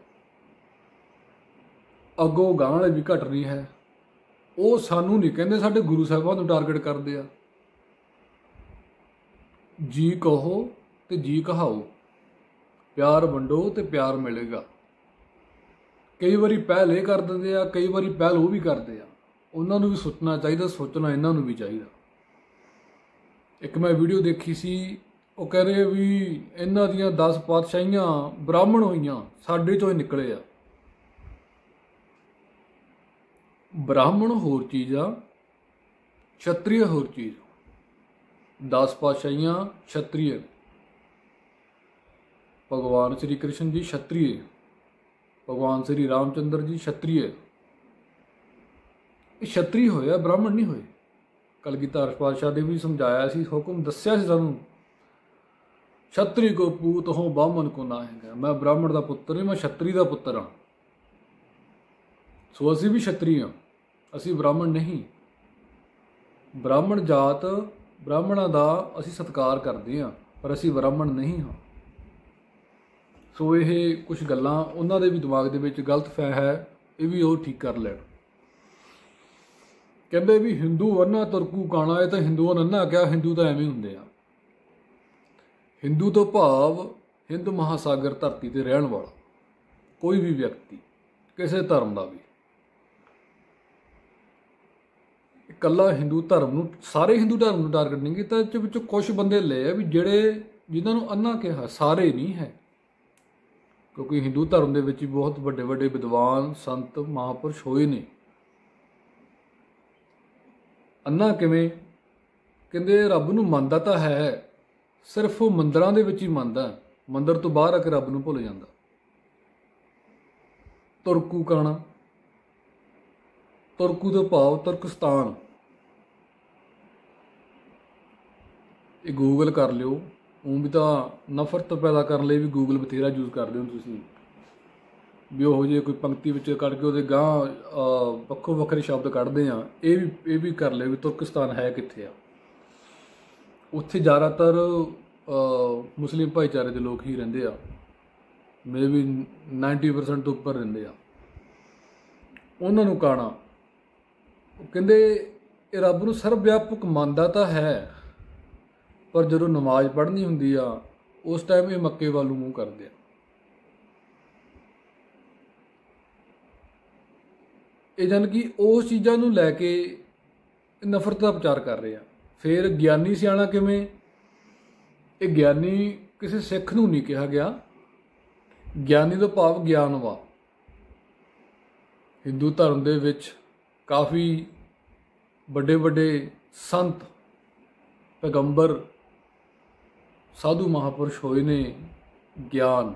ਅੱਗੋਂ ਗਾਂਹ ਵਾਲੇ ਵੀ ਘਟ ਨਹੀਂ ਹੈ। ਉਹ ਸਾਨੂੰ ਨਹੀਂ ਕਹਿੰਦੇ, ਸਾਡੇ ਗੁਰੂ ਸਾਹਿਬਾਂ ਨੂੰ ਟਾਰਗੇਟ ਕਰਦੇ ਆ। ਜੀ ਕਹੋ ਤੇ ਜੀ ਕਹਾਓ, ਪਿਆਰ ਵੰਡੋ ਤੇ ਪਿਆਰ ਮਿਲੇਗਾ। ਕਈ ਵਾਰੀ ਪਹਿਲ ਇਹ ਕਰ ਦਿੰਦੇ ਆ, ਕਈ ਵਾਰੀ ਪਹਿਲ ਉਹ ਵੀ ਕਰਦੇ ਆ। ਉਹਨਾਂ ਨੂੰ ਵੀ ਸੋਚਣਾ ਚਾਹੀਦਾ, ਸੋਚਣਾ ਇਹਨਾਂ ਨੂੰ ਵੀ ਚਾਹੀਦਾ। ਇੱਕ ਮੈਂ ਵੀਡੀਓ ਦੇਖੀ ਸੀ, ਉਹ ਕਹਿ ਰਹੇ ਵੀ ਇਹਨਾਂ ਦੀਆਂ 10 ਪਾਤਸ਼ਾਹੀਆਂ ਬ੍ਰਾਹਮਣ ਹੋਈਆਂ, ਸਾਡੇ 'ਚੋਂ ਹੀ ਨਿਕਲੇ ਆ। ਬ੍ਰਾਹਮਣ ਹੋਰ ਚੀਜ਼ ਆ, ਛਤਰੀਆ ਹੋਰ ਚੀਜ਼। 10 ਪਾਤਸ਼ਾਹੀਆਂ ਛਤਰੀਏ, ਭਗਵਾਨ ਸ਼੍ਰੀ ਕ੍ਰਿਸ਼ਨ ਜੀ ਛਤਰੀਏ, ਭਗਵਾਨ ਸ਼੍ਰੀ ਰਾਮਚੰਦਰ ਜੀ ਛਤਰੀਏ। ਇਹ ਛਤਰੀ ਹੋਇਆ, ਬ੍ਰਾਹਮਣ ਨਹੀਂ ਹੋਏ। ਕਲਗੀਧਰ ਪਾਤਸ਼ਾਹ ਨੇ ਵੀ ਸਮਝਾਇਆ ਸੀ, ਹੁਕਮ ਦੱਸਿਆ ਸੀ ਸਾਨੂੰ, ਛਤਰੀ ਕੋ ਪੂਤ ਹੋ ਬਾਹਮਣ ਕੋ ਨਾ ਹੈਗਾ। ਮੈਂ ਬ੍ਰਾਹਮਣ ਦਾ ਪੁੱਤਰ ਨਹੀਂ, ਮੈਂ ਛਤਰੀ ਦਾ ਪੁੱਤਰ ਹਾਂ। ਸੋ ਅਸੀਂ ਵੀ ਛਤਰੀ ਹਾਂ, ਅਸੀਂ ਬ੍ਰਾਹਮਣ ਨਹੀਂ। ਬ੍ਰਾਹਮਣ ਜਾਤ, ਬ੍ਰਾਹਮਣਾਂ ਦਾ ਅਸੀਂ ਸਤਿਕਾਰ ਕਰਦੇ ਹਾਂ, ਪਰ ਅਸੀਂ ਬ੍ਰਾਹਮਣ ਨਹੀਂ ਹਾਂ। ਸੋ ਇਹ ਕੁਝ ਗੱਲਾਂ ਉਹਨਾਂ ਦੇ ਵੀ ਦਿਮਾਗ ਦੇ ਵਿੱਚ ਗਲਤ ਹੈ, ਇਹ ਵੀ ਉਹ ਠੀਕ ਕਰ ਲੈਣ। ਕਹਿੰਦੇ ਵੀ ਹਿੰਦੂ ਅੰਨਾ ਤੁਰਕੂ ਕਾਣਾ, ਇਹ ਤਾਂ ਹਿੰਦੂਆਂ ਨੇ ਅੰਨਾ ਕਿਹਾ, ਹਿੰਦੂ ਤਾਂ ਐਵੇਂ ਹੁੰਦੇ ਆ। ਹਿੰਦੂ ਤੋਂ ਭਾਵ ਹਿੰਦ ਮਹਾਸਾਗਰ ਧਰਤੀ 'ਤੇ ਰਹਿਣ ਵਾਲਾ ਕੋਈ ਵੀ ਵਿਅਕਤੀ, ਕਿਸੇ ਧਰਮ ਦਾ ਵੀ। ਇਕੱਲਾ ਹਿੰਦੂ ਧਰਮ ਨੂੰ, ਸਾਰੇ ਹਿੰਦੂ ਧਰਮ ਨੂੰ ਟਾਰਗੇਟ ਨਹੀਂ ਕੀਤਾ। ਇਹਦੇ ਵਿੱਚੋਂ ਕੁਝ ਬੰਦੇ ਲਏ ਆ ਵੀ ਜਿਨ੍ਹਾਂ ਨੂੰ ਅੰਨਾ ਕਿਹਾ, ਸਾਰੇ ਨਹੀਂ ਹੈ। ਕਿਉਂਕਿ ਹਿੰਦੂ ਧਰਮ ਦੇ ਵਿੱਚ ਵੀ ਬਹੁਤ ਵੱਡੇ ਵੱਡੇ ਵਿਦਵਾਨ, ਸੰਤ, ਮਹਾਂਪੁਰਸ਼ ਹੋਏ ਨੇ। ਅੰਨਾ ਕਿਵੇਂ? ਕਹਿੰਦੇ ਰੱਬ ਨੂੰ ਮੰਨਦਾ ਤਾਂ ਹੈ, ਸਿਰਫ ਉਹ ਮੰਦਰਾਂ ਦੇ ਵਿੱਚ ਹੀ ਮੰਨਦਾ, ਮੰਦਰ ਤੋਂ ਬਾਹਰ ਆ ਕੇ ਰੱਬ ਨੂੰ ਭੁੱਲ ਜਾਂਦਾ। ਤੁਰਕੂ ਕਾਣਾ, ਤੁਰਕੂ ਦਾ ਭਾਵ ਤੁਰਕਸਤਾਨ। ਇਹ ਗੂਗਲ ਕਰ ਲਿਓ। ਉਹ ਵੀ ਤਾਂ ਨਫ਼ਰਤ ਪੈਦਾ ਕਰਨ ਲਈ ਵੀ ਗੂਗਲ ਬਥੇਰਾ ਯੂਜ਼ ਕਰਦੇ ਹੋ ਤੁਸੀਂ, ਵੀ ਉਹੋ ਜਿਹੇ ਕੋਈ ਪੰਕਤੀ ਵਿੱਚ ਕੱਢ ਕੇ ਉਹਦੇ ਗਾਂਹ ਵੱਖੋ ਵੱਖਰੇ ਸ਼ਬਦ ਕੱਢਦੇ ਆ। ਇਹ ਵੀ ਕਰ ਲਿਓ ਵੀ ਤੁਰਕਸਤਾਨ ਹੈ ਕਿੱਥੇ ਆ। ਉੱਥੇ ਜ਼ਿਆਦਾਤਰ ਮੁਸਲਿਮ ਭਾਈਚਾਰੇ ਦੇ ਲੋਕ ਹੀ ਰਹਿੰਦੇ ਆ, ਮੇ ਵੀ 90% ਤੋਂ ਉੱਪਰ ਰਹਿੰਦੇ ਆ। ਉਹਨਾਂ ਨੂੰ ਕਾਣਾ, ਉਹ ਕਹਿੰਦੇ ਇਹ ਰੱਬ ਨੂੰ ਸਰਬ ਵਿਆਪਕ ਮੰਨਦਾ ਤਾਂ ਹੈ, ਪਰ ਜਦੋਂ ਨਮਾਜ਼ ਪੜ੍ਹਨੀ ਹੁੰਦੀ ਆ ਉਸ ਟਾਈਮ ਇਹ ਮੱਕੇ ਵੱਲ ਨੂੰ ਮੂੰਹ ਕਰਦੇ ਆ। ਇਹ ਜਾਣੀ ਕਿ ਉਸ ਚੀਜ਼ਾਂ ਨੂੰ ਲੈ ਕੇ ਨਫ਼ਰਤ ਦਾ ਪ੍ਰਚਾਰ ਕਰ ਰਹੇ ਆ। ਫਿਰ ਗਿਆਨੀ ਸਿਆਣਾ ਕਿਵੇਂ? ਇਹ ਗਿਆਨੀ ਕਿਸੇ ਸਿੱਖ ਨੂੰ ਨਹੀਂ ਕਿਹਾ ਗਿਆ। ਗਿਆਨੀ ਤੋਂ ਭਾਵ ਗਿਆਨ ਵਾ। ਹਿੰਦੂ ਧਰਮ ਦੇ ਵਿੱਚ ਕਾਫੀ ਵੱਡੇ ਵੱਡੇ ਸੰਤ, ਪੈਗੰਬਰ, ਸਾਧੂ ਮਹਾਂਪੁਰਸ਼ ਹੋਏ ਨੇ। ਗਿਆਨ,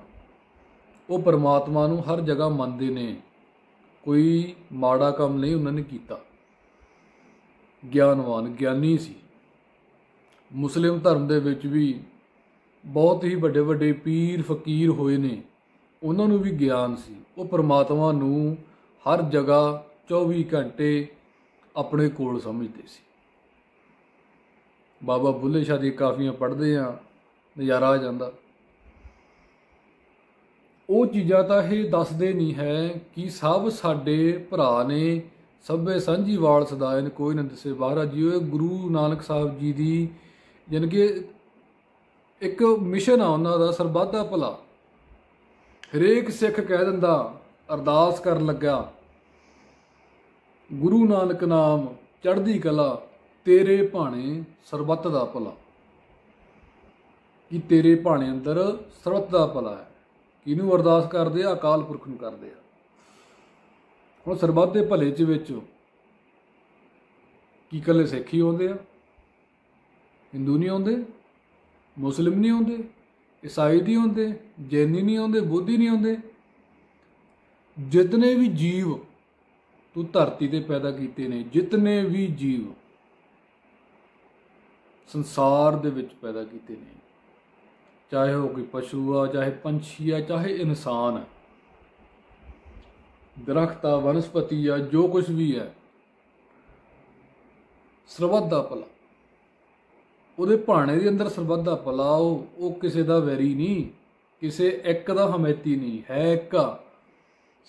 ਉਹ ਪਰਮਾਤਮਾ ਨੂੰ ਹਰ ਜਗ੍ਹਾ ਮੰਨਦੇ ਨੇ, ਕੋਈ ਮਾੜਾ ਕੰਮ ਨਹੀਂ ਉਹਨਾਂ ਨੇ ਕੀਤਾ। ਗਿਆਨਵਾਨ, ਗਿਆਨੀ ਸੀ। ਮੁਸਲਿਮ ਧਰਮ ਦੇ ਵਿੱਚ ਵੀ ਬਹੁਤ ਹੀ ਵੱਡੇ ਵੱਡੇ ਪੀਰ ਫਕੀਰ ਹੋਏ ਨੇ, ਉਹਨਾਂ ਨੂੰ ਵੀ ਗਿਆਨ ਸੀ। ਉਹ ਪਰਮਾਤਮਾ ਨੂੰ ਹਰ ਜਗ੍ਹਾ 24 ਘੰਟੇ ਆਪਣੇ ਕੋਲ ਸਮਝਦੇ ਸੀ। ਬਾਬਾ ਬੁੱਲੇ ਸ਼ਾਹ ਦੀ ਕਾਫੀਆਂ ਪੜ੍ਹਦੇ ਆ, ਨਜ਼ਾਰਾ ਆ ਜਾਂਦਾ। ਉਹ ਚੀਜ਼ਾਂ ਤਾਂ ਇਹ ਦੱਸਦੇ ਨਹੀਂ ਹੈ ਕਿ ਸਭ ਸਾਡੇ ਭਰਾ ਨੇ, ਸਭੇ ਸਾਂਝੀ ਵਾਲ ਸਦਾਇਨ ਕੋਈ ਨਾ ਦਿਸੇ ਬਾਹਰਾ ਜੀ। ਉਹ ਗੁਰੂ ਨਾਨਕ ਸਾਹਿਬ ਜੀ ਦੀ ਜਾਣੀ ਕਿ ਇੱਕ ਮਿਸ਼ਨ ਆ ਉਹਨਾਂ ਦਾ, ਸਰਬੱਤ ਦਾ ਭਲਾ। ਹਰੇਕ ਸਿੱਖ ਕਹਿ ਦਿੰਦਾ, ਅਰਦਾਸ ਕਰਨ ਲੱਗਾ, ਗੁਰੂ ਨਾਨਕ ਨਾਮ ਚੜ੍ਹਦੀ ਕਲਾ, ਤੇਰੇ ਭਾਣੇ ਸਰਬੱਤ ਦਾ ਭਲਾ। ਕਿ ਤੇਰੇ ਭਾਣੇ ਅੰਦਰ ਸਰਬੱਤ ਦਾ ਭਲਾ ਹੈ। ਕਿਹਨੂੰ ਅਰਦਾਸ ਕਰਦੇ ਆ? ਅਕਾਲ ਪੁਰਖ ਨੂੰ ਕਰਦੇ ਆ। ਹੁਣ ਸਰਬੱਤ ਦੇ ਭਲੇ ਚ ਵਿੱਚ ਕੀ ਇਕੱਲੇ ਸਿੱਖ ਹੀ ਆਉਂਦੇ ਆ? ਹਿੰਦੂ ਨਹੀਂ ਆਉਂਦੇ, ਮੁਸਲਿਮ ਨਹੀਂ ਆਉਂਦੇ, ਈਸਾਈ ਨਹੀਂ ਆਉਂਦੇ, ਜੈਨੀ ਨਹੀਂ ਆਉਂਦੇ, ਬੋਧੀ ਨਹੀਂ ਆਉਂਦੇ। ਜਿਤਨੇ ਵੀ ਜੀਵ ਤੂੰ ਧਰਤੀ ਤੇ ਪੈਦਾ ਕੀਤੇ ਨੇ, ਜਿਤਨੇ ਵੀ ਜੀਵ ਸੰਸਾਰ ਦੇ ਵਿੱਚ ਪੈਦਾ ਕੀਤੇ ਨੇ, ਚਾਹੇ ਉਹ ਕੋਈ ਪਸ਼ੂ ਆ, ਚਾਹੇ ਪੰਛੀ ਆ, ਚਾਹੇ ਇਨਸਾਨ ਹੈ, ਦਰਖਤ ਆ, ਵਨਸਪਤੀ ਆ, ਜੋ ਕੁਝ ਵੀ ਹੈ, ਸਰਬੱਤ ਦਾ ਭਲਾ। ਉਹਦੇ ਭਾਣੇ ਦੇ ਅੰਦਰ ਸਰਬੱਤ ਦਾ ਭਲਾ। ਉਹ ਕਿਸੇ ਦਾ ਵੈਰੀ ਨਹੀਂ, ਕਿਸੇ ਇੱਕ ਦਾ ਹਮੈਤੀ ਨਹੀਂ ਹੈ। ਇੱਕ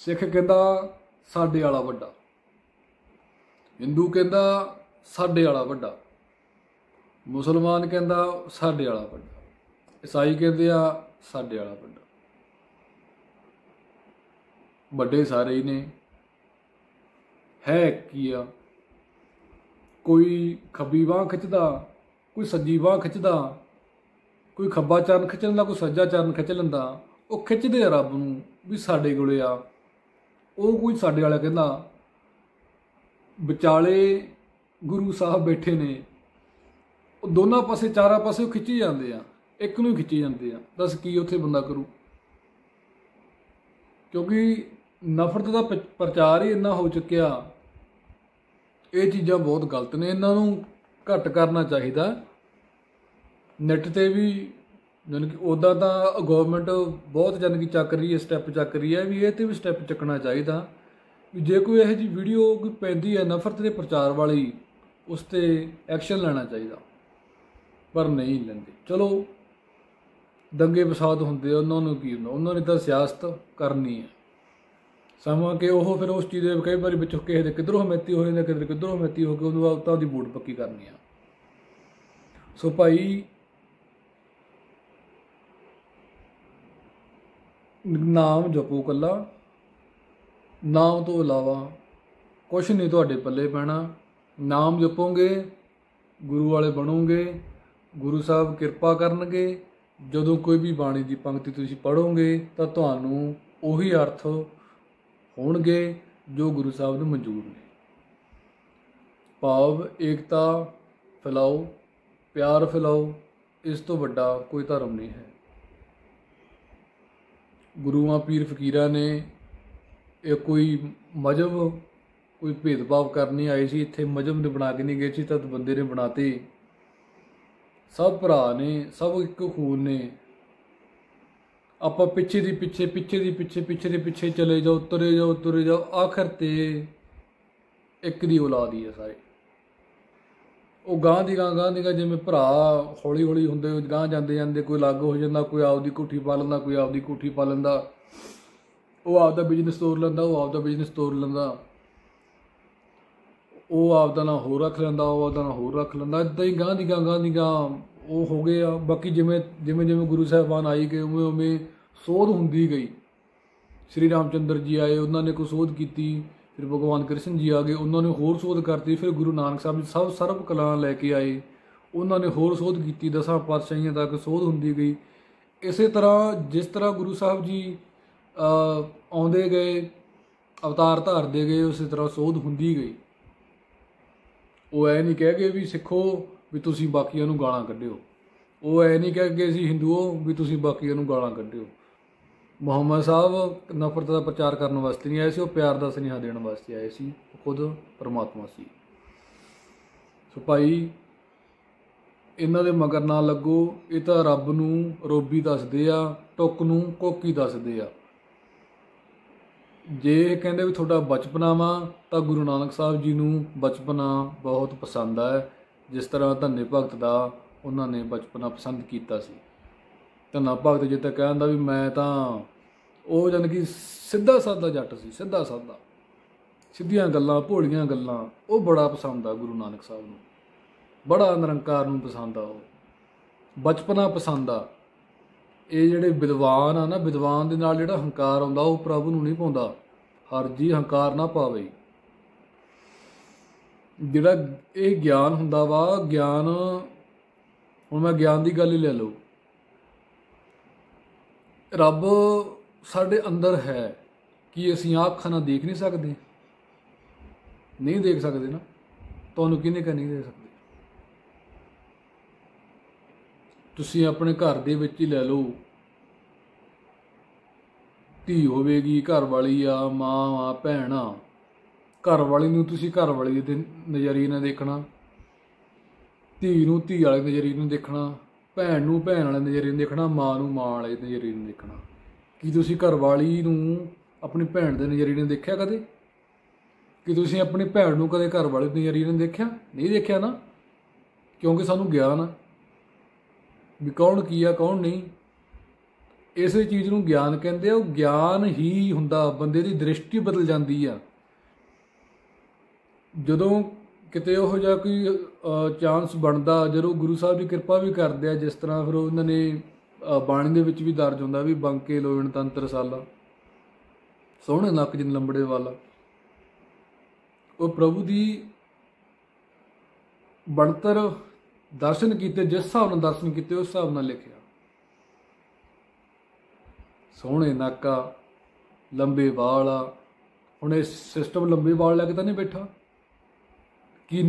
ਸਿੱਖ ਕਹਿੰਦਾ ਸਾਡੇ ਵਾਲਾ ਵੱਡਾ, ਹਿੰਦੂ ਕਹਿੰਦਾ ਸਾਡੇ ਵਾਲਾ ਵੱਡਾ, ਮੁਸਲਮਾਨ ਕਹਿੰਦਾ ਸਾਡੇ ਵਾਲਾ ਵੱਡਾ, ਈਸਾਈ ਕਹਿੰਦੇ ਆ ਸਾਡੇ ਵਾਲਾ ਵੱਡਾ। ਵੱਡੇ ਸਾਰੇ ਹੀ ਨੇ। ਹੈ ਕੀ ਆ? ਕੋਈ ਖੱਬੀ ਬਾਂਹ ਖਿੱਚਦਾ, ਕੋਈ ਸੱਜੀ ਬਾਂਹ ਖਿੱਚਦਾ, ਕੋਈ ਖੱਬਾ ਚਰਨ ਖਿੱਚ ਲੈਂਦਾ, ਕੋਈ ਸੱਜਾ ਚਰਨ ਖਿੱਚ ਲੈਂਦਾ। ਉਹ ਖਿੱਚਦੇ ਆ ਰੱਬ ਨੂੰ ਵੀ ਸਾਡੇ ਕੋਲੇ ਆ। ਉਹ ਕੋਈ ਸਾਡੇ ਵਾਲਾ ਕਹਿੰਦਾ, ਵਿਚਾਲੇ ਗੁਰੂ ਸਾਹਿਬ ਬੈਠੇ ਨੇ, ਉਹ ਦੋਨਾਂ ਪਾਸੇ ਚਾਰਾਂ ਪਾਸੇ ਉਹ ਖਿੱਚੀ ਜਾਂਦੇ ਆ, ਇੱਕ ਨੂੰ ਹੀ ਖਿੱਚੀ ਜਾਂਦੇ ਆ। ਦੱਸ ਕੀ ਉੱਥੇ ਬੰਦਾ ਕਰੂ? ਕਿਉਂਕਿ ਨਫ਼ਰਤ ਦਾ ਪ੍ਰਚਾਰ ਹੀ ਇੰਨਾ ਹੋ ਚੁੱਕਿਆ। ਇਹ ਚੀਜ਼ਾਂ ਬਹੁਤ ਗਲਤ ਨੇ, ਇਹਨਾਂ ਨੂੰ ਘੱਟ ਕਰਨਾ ਚਾਹੀਦਾ। ਨੈੱਟ 'ਤੇ ਵੀ ਜਾਣੀ ਕਿ ਉੱਦਾਂ ਤਾਂ ਗੌਰਮੈਂਟ ਬਹੁਤ ਜਾਣੀ ਕਿ ਚੱਕ ਰਹੀ ਹੈ, ਸਟੈਪ ਚੱਕ ਰਹੀ ਹੈ, ਵੀ ਇਹ 'ਤੇ ਵੀ ਸਟੈਪ ਚੱਕਣਾ ਚਾਹੀਦਾ। ਵੀ ਜੇ ਕੋਈ ਇਹੋ ਜਿਹੀ ਵੀਡੀਓ ਕੋਈ ਪੈਂਦੀ ਹੈ ਨਫ਼ਰਤ ਦੇ ਪ੍ਰਚਾਰ ਵਾਲੀ, ਉਸ 'ਤੇ ਐਕਸ਼ਨ ਲੈਣਾ ਚਾਹੀਦਾ, ਪਰ ਨਹੀਂ ਲੈਂਦੇ। ਚਲੋ ਦੰਗੇ ਫਸਾਦ ਹੁੰਦੇ ਆ, ਉਹਨਾਂ ਨੂੰ ਕੀ ਹੁੰਦਾ? ਉਹਨਾਂ ਨੇ ਤਾਂ ਸਿਆਸਤ ਕਰਨੀ ਹੈ। ਸਮਾਂ ਕਿ ਉਹ ਫਿਰ ਉਸ ਚੀਜ਼ ਦੇ ਕਈ ਵਾਰੀ ਵਿੱਚ ਕਿਸੇ ਦੇ ਕਿੱਧਰੋਂ ਹਮੈਤੀ ਹੋ ਜਾਂਦੇ, ਕਿੱਧਰ ਕਿੱਧਰੋਂ ਹਮੈਤੀ ਹੋ ਕੇ ਉਹਨੂੰ ਬਾਅਦ ਤਾਂ ਉਹਦੀ ਵੋਟ ਪੱਕੀ ਕਰਨੀ ਆ। ਸੋ ਭਾਈ ਨਾਮ ਜਪੋ ਇਕੱਲਾ, ਨਾਮ ਤੋਂ ਇਲਾਵਾ ਕੁਛ ਨਹੀਂ ਤੁਹਾਡੇ ਪੱਲੇ ਪੈਣਾ। ਨਾਮ ਜਪੋਗੇ, ਗੁਰੂ ਵਾਲੇ ਬਣੋਗੇ, ਗੁਰੂ ਸਾਹਿਬ ਕਿਰਪਾ ਕਰਨਗੇ। ਜਦੋਂ ਕੋਈ ਵੀ ਬਾਣੀ ਦੀ ਪੰਕਤੀ ਤੁਸੀਂ ਪੜ੍ਹੋਗੇ ਤਾਂ ਤੁਹਾਨੂੰ ਉਹੀ ਅਰਥ ਹੋਣਗੇ ਜੋ ਗੁਰੂ ਸਾਹਿਬ ਨੂੰ ਮਨਜ਼ੂਰ ਨੇ। ਭਾਵ ਏਕਤਾ ਫੈਲਾਓ, ਪਿਆਰ ਫੈਲਾਓ, ਇਸ ਤੋਂ ਵੱਡਾ ਕੋਈ ਧਰਮ ਨਹੀਂ ਹੈ। ਗੁਰੂਆਂ ਪੀਰ ਫਕੀਰਾਂ ਨੇ ਇਹ ਕੋਈ ਮਜ਼ਹਬ, ਕੋਈ ਭੇਦਭਾਵ ਕਰਨੀ ਆਏ ਸੀ ਇੱਥੇ, ਮਜ਼ਹਬ ਨੇ ਬਣਾ ਕੇ ਨਹੀਂ ਗਏ ਸੀ, ਤਾਂ ਬੰਦੇ ਨੇ ਬਣਾਤੇ। ਸਭ ਭਰਾ ਨੇ, ਸਭ ਇੱਕ ਖੂਨ ਨੇ। ਆਪਾਂ ਪਿੱਛੇ ਦੀ ਪਿੱਛੇ ਚਲੇ ਜਾਓ, ਤੁਰੇ ਜਾਓ, ਆਖਰ ਤੇ ਇੱਕ ਦੀ ਔਲਾਦ ਹੀ ਹੈ ਸਾਰੇ। ਉਹ ਗਾਂ ਦੀ ਗਾਂ ਜਿਵੇਂ ਭਰਾ ਹੌਲੀ ਹੌਲੀ ਹੁੰਦੇ ਗਾਂ ਜਾਂਦੇ ਕੋਈ ਅਲੱਗ ਹੋ ਜਾਂਦਾ, ਕੋਈ ਆਪਦੀ ਕੋਠੀ ਪਾ ਲੈਂਦਾ, ਕੋਈ ਆਪਦੀ ਕੋਠੀ ਪਾ ਲੈਂਦਾ, ਉਹ ਆਪਦਾ ਬਿਜ਼ਨਸ ਤੋਰ ਲੈਂਦਾ, ਉਹ ਆਪਦਾ ਬਿਜ਼ਨਸ ਤੋਰ ਲੈਂਦਾ, ਉਹ ਆਪਦਾ ਨਾਂ ਹੋਰ ਰੱਖ ਲੈਂਦਾ, ਉਹ ਆਪਦਾ ਨਾਂ ਹੋਰ ਰੱਖ ਲੈਂਦਾ। ਇੱਦਾਂ ਹੀ ਗਾਂ ਦੀ ਗਾਂ ਉਹ ਹੋ ਗਏ ਆ। ਬਾਕੀ ਜਿਵੇਂ ਗੁਰੂ ਸਾਹਿਬਾਨ ਆਈ ਗਏ, ਉਵੇਂ ਸੋਧ ਹੁੰਦੀ ਗਈ। ਸ਼੍ਰੀ ਰਾਮ ਚੰਦਰ ਜੀ ਆਏ, ਉਹਨਾਂ ਨੇ ਕੋਈ ਸੋਧ ਕੀਤੀ, ਫਿਰ ਭਗਵਾਨ ਕ੍ਰਿਸ਼ਨ ਜੀ ਆ ਗਏ, ਉਹਨਾਂ ਨੇ ਹੋਰ ਸੋਧ ਕਰਤੀ। ਫਿਰ ਗੁਰੂ ਨਾਨਕ ਸਾਹਿਬ ਜੀ ਸਭ ਸਰਬ ਕਲਾ ਲੈ ਕੇ ਆਏ, ਉਹਨਾਂ ਨੇ ਹੋਰ ਸੋਧ ਕੀਤੀ, 10 ਪਾਤਸ਼ਾਹੀਆਂ ਤੱਕ ਸੋਧ ਹੁੰਦੀ ਗਈ। ਇਸੇ ਤਰ੍ਹਾਂ ਜਿਸ ਤਰ੍ਹਾਂ ਗੁਰੂ ਸਾਹਿਬ ਜੀ ਆਉਂਦੇ ਗਏ, ਅਵਤਾਰ ਧਾਰਦੇ ਗਏ, ਉਸੇ ਤਰ੍ਹਾਂ ਸੋਧ ਹੁੰਦੀ ਗਈ। ਉਹ ਐ ਨਹੀਂ ਕਹਿ ਗਏ ਵੀ ਸਿੱਖੋ ਵੀ ਤੁਸੀਂ ਬਾਕੀਆਂ ਨੂੰ ਗਾਲਾਂ ਕੱਢਿਓ, ਉਹ ਐ ਨਹੀਂ ਕਹਿ ਗਏ ਸੀ ਹਿੰਦੂਓ ਵੀ ਤੁਸੀਂ ਬਾਕੀਆਂ ਨੂੰ ਗਾਲਾਂ ਕੱਢਿਓ। ਮੁਹੰਮਦ ਸਾਹਿਬ ਨਫ਼ਰਤ ਦਾ ਪ੍ਰਚਾਰ ਕਰਨ ਵਾਸਤੇ ਨਹੀਂ ਆਏ ਸੀ, ਉਹ ਪਿਆਰ ਦਾ ਸੁਨੇਹਾ ਦੇਣ ਵਾਸਤੇ ਆਏ ਸੀ, ਉਹ ਖੁਦ ਪਰਮਾਤਮਾ ਸੀ। ਸੋ ਭਾਈ ਇਹਨਾਂ ਦੇ ਮਗਰ ਨਾ ਲੱਗੋ, ਇਹ ਤਾਂ ਰੱਬ ਨੂੰ ਰੋਬੀ ਦੱਸਦੇ ਆ, ਟੁੱਕ ਨੂੰ ਕੋਕੀ ਦੱਸਦੇ ਆ। ਜੇ ਕਹਿੰਦੇ ਵੀ ਤੁਹਾਡਾ ਬਚਪਨਾ ਵਾ, ਤਾਂ ਗੁਰੂ ਨਾਨਕ ਸਾਹਿਬ ਜੀ ਨੂੰ ਬਚਪਨਾ ਬਹੁਤ ਪਸੰਦ ਹੈ। ਜਿਸ ਤਰ੍ਹਾਂ ਧੰਨੇ ਭਗਤ ਦਾ ਉਹਨਾਂ ਨੇ ਬਚਪਨਾ ਪਸੰਦ ਕੀਤਾ ਸੀ। ਧੰਨਾ ਭਗਤ ਜੀ ਤਾਂ ਕਹਿੰਦਾ ਵੀ ਮੈਂ ਤਾਂ, ਉਹ ਜਾਣੀ ਕਿ ਸਿੱਧਾ ਸਾਦਾ ਜੱਟ ਸੀ, ਸਿੱਧਾ ਸਾਦਾ, ਸਿੱਧੀਆਂ ਗੱਲਾਂ, ਭੋਲੀਆਂ ਗੱਲਾਂ, ਉਹ ਬੜਾ ਪਸੰਦ ਆ ਗੁਰੂ ਨਾਨਕ ਸਾਹਿਬ ਨੂੰ, ਬੜਾ ਨਿਰੰਕਾਰ ਨੂੰ ਪਸੰਦ ਆ, ਉਹ ਬਚਪਨਾ ਪਸੰਦ ਆ। ਇਹ ਜਿਹੜੇ ਵਿਦਵਾਨ ਆ ਨਾ, ਵਿਦਵਾਨ ਦੇ ਨਾਲ ਜਿਹੜਾ ਹੰਕਾਰ ਆਉਂਦਾ ਉਹ ਪ੍ਰਭੂ ਨੂੰ ਨਹੀਂ ਪਾਉਂਦਾ। ਹਰ ਜੀ ਹੰਕਾਰ ਨਾ ਪਾਵੇ। ਜਿਹੜਾ ਇਹ ਗਿਆਨ ਹੁੰਦਾ ਵਾ, ਗਿਆਨ, ਹੁਣ ਮੈਂ ਗਿਆਨ ਦੀ ਗੱਲ ਹੀ ਲੈ ਲਓ, ਰੱਬ ਸਾਡੇ ਅੰਦਰ ਹੈ, ਕੀ ਅਸੀਂ ਆਹ ਅੱਖਾਂ ਨਾਲ ਦੇਖ ਨਹੀਂ ਸਕਦੇ? ਨਹੀਂ ਦੇਖ ਸਕਦੇ ਨਾ, ਤੁਹਾਨੂੰ ਕਿਹਨੇ ਕਹਿ ਨਹੀਂ ਦੇਖ ਸਕਦੇ? ਤੁਸੀਂ ਆਪਣੇ ਘਰ ਦੇ ਵਿੱਚ ਹੀ ਲੈ ਲਓ, ਧੀ ਹੋਵੇਗੀ, ਘਰ ਵਾਲੀ ਆ, ਮਾਂ ਆ, ਭੈਣ ਆ, ਘਰ ਵਾਲੀ ਨੂੰ ਤੁਸੀਂ ਘਰ ਵਾਲੀ ਦੇ ਨਜ਼ਰੀਏ ਨਾਲ ਦੇਖਣਾ, ਧੀ ਨੂੰ ਧੀ ਵਾਲੇ ਨਜ਼ਰੀਏ ਨੂੰ ਦੇਖਣਾ, ਭੈਣ ਨੂੰ ਭੈਣ ਵਾਲੇ ਨਜ਼ਰੀਏ ਨੂੰ ਦੇਖਣਾ, ਮਾਂ ਨੂੰ ਮਾਂ ਵਾਲੇ ਨਜ਼ਰੀਏ ਨੂੰ ਦੇਖਣਾ। ਕੀ ਤੁਸੀਂ ਘਰ ਵਾਲੀ ਨੂੰ ਆਪਣੀ ਭੈਣ ਦੇ ਨਜ਼ਰੀਏ ਨਾਲ ਦੇਖਿਆ ਕਦੇ? ਕਿ ਤੁਸੀਂ ਆਪਣੀ ਭੈਣ ਨੂੰ ਕਦੇ ਘਰ ਵਾਲੇ ਨਜ਼ਰੀਏ ਨਾਲ ਦੇਖਿਆ? ਨਹੀਂ ਦੇਖਿਆ ਨਾ, ਕਿਉਂਕਿ ਸਾਨੂੰ ਗਿਆਨ ਆ ਵੀ ਕੌਣ ਕੀ ਆ, ਕੌਣ ਨਹੀਂ। ਇਸੇ ਚੀਜ਼ ਨੂੰ ਗਿਆਨ ਕਹਿੰਦੇ ਆ। ਉਹ ਗਿਆਨ ਹੀ ਹੁੰਦਾ, ਬੰਦੇ ਦੀ ਦ੍ਰਿਸ਼ਟੀ ਬਦਲ ਜਾਂਦੀ ਆ ਜਦੋਂ ਕਿਤੇ ਉਹੋ ਜਿਹਾ ਕੋਈ ਚਾਂਸ ਬਣਦਾ, ਜਦੋਂ ਗੁਰੂ ਸਾਹਿਬ ਦੀ ਕਿਰਪਾ ਵੀ ਕਰਦੇ ਆ। ਜਿਸ ਤਰ੍ਹਾਂ ਫਿਰ ਉਹਨਾਂ ਨੇ ਬਾਣੀ ਦੇ ਵਿੱਚ ਵੀ ਦਰਜ ਹੁੰਦਾ ਵੀ ਬੰਕੇ ਲੋਇਣ ਤੰਤਰ ਸਾਲਾ, ਸੋਹਣੇ ਨੱਕ ਜਿਨ ਲੰਬੜੇ ਵਾਲਾ। ਉਹ ਪ੍ਰਭੂ ਦੀ ਬਣਤਰ ਦਰਸ਼ਨ ਕੀਤੇ, ਜਿਸ ਹਿਸਾਬ ਨਾਲ ਦਰਸ਼ਨ ਕੀਤੇ ਉਸ ਹਿਸਾਬ ਨਾਲ ਲਿਖਿਆ। ਸੋਹਣੇ ਨੱਕ ਆ, ਲੰਬੇ ਵਾਲ ਆ। ਹੁਣ ਇਹ ਸਿਸਟਮ ਲੰਬੇ ਵਾਲ ਲੈ ਕੇ ਤਾਂ ਨਹੀਂ ਬੈਠਾ ਕਿ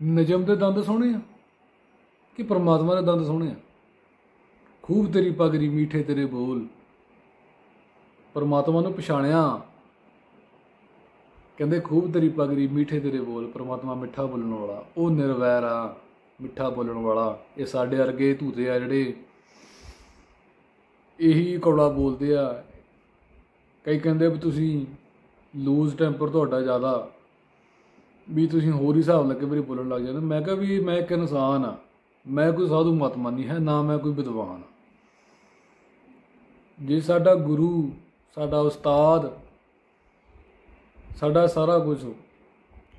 ਨਜਮ ਦੇ ਦੰਦ ਸੋਹਣੇ ਆ ਕਿ ਪਰਮਾਤਮਾ ਦੇ ਦੰਦ ਸੋਹਣੇ ਆ? ਖੂਬ ਤੇਰੀ ਪਗੜੀ ਮੀਠੇ ਤੇਰੇ ਬੋਲ, ਪਰਮਾਤਮਾ ਨੂੰ ਪਛਾਣਿਆ। ਕਹਿੰਦੇ ਖੂਬ ਤੇਰੀ ਪਗੜੀ ਮੀਠੇ ਤੇਰੇ ਬੋਲ, ਪਰਮਾਤਮਾ ਮਿੱਠਾ ਬੋਲਣ ਵਾਲਾ, ਉਹ ਨਿਰਵੈਰ ਆ, ਮਿੱਠਾ ਬੋਲਣ ਵਾਲਾ। ਇਹ ਸਾਡੇ ਵਰਗੇ ਧੂਤੇ ਆ ਜਿਹੜੇ ਇਹੀ ਕੌੜਾ ਬੋਲਦੇ ਆ। ਕਈ ਕਹਿੰਦੇ ਵੀ ਤੁਸੀਂ ਲੂਜ਼ ਟੈਂਪਰ ਤੁਹਾਡਾ ਜ਼ਿਆਦਾ, ਵੀ ਤੁਸੀਂ ਹੋਰ ਹੀ ਹਿਸਾਬ ਲੱਗੇ ਮੇਰੀ ਬੋਲਣ ਲੱਗ ਜਾਂਦੇ। ਮੈਂ ਕਿਹਾ ਵੀ ਮੈਂ ਇੱਕ ਇਨਸਾਨ ਆ, ਮੈਂ ਕੋਈ ਸਾਧੂ ਮਹਾਤਮਾ ਨਹੀਂ ਹੈ, ਨਾ ਮੈਂ ਕੋਈ ਵਿਦਵਾਨ। ਜੇ ਸਾਡਾ ਗੁਰੂ, ਸਾਡਾ ਉਸਤਾਦ, ਸਾਡਾ ਸਾਰਾ ਕੁਝ,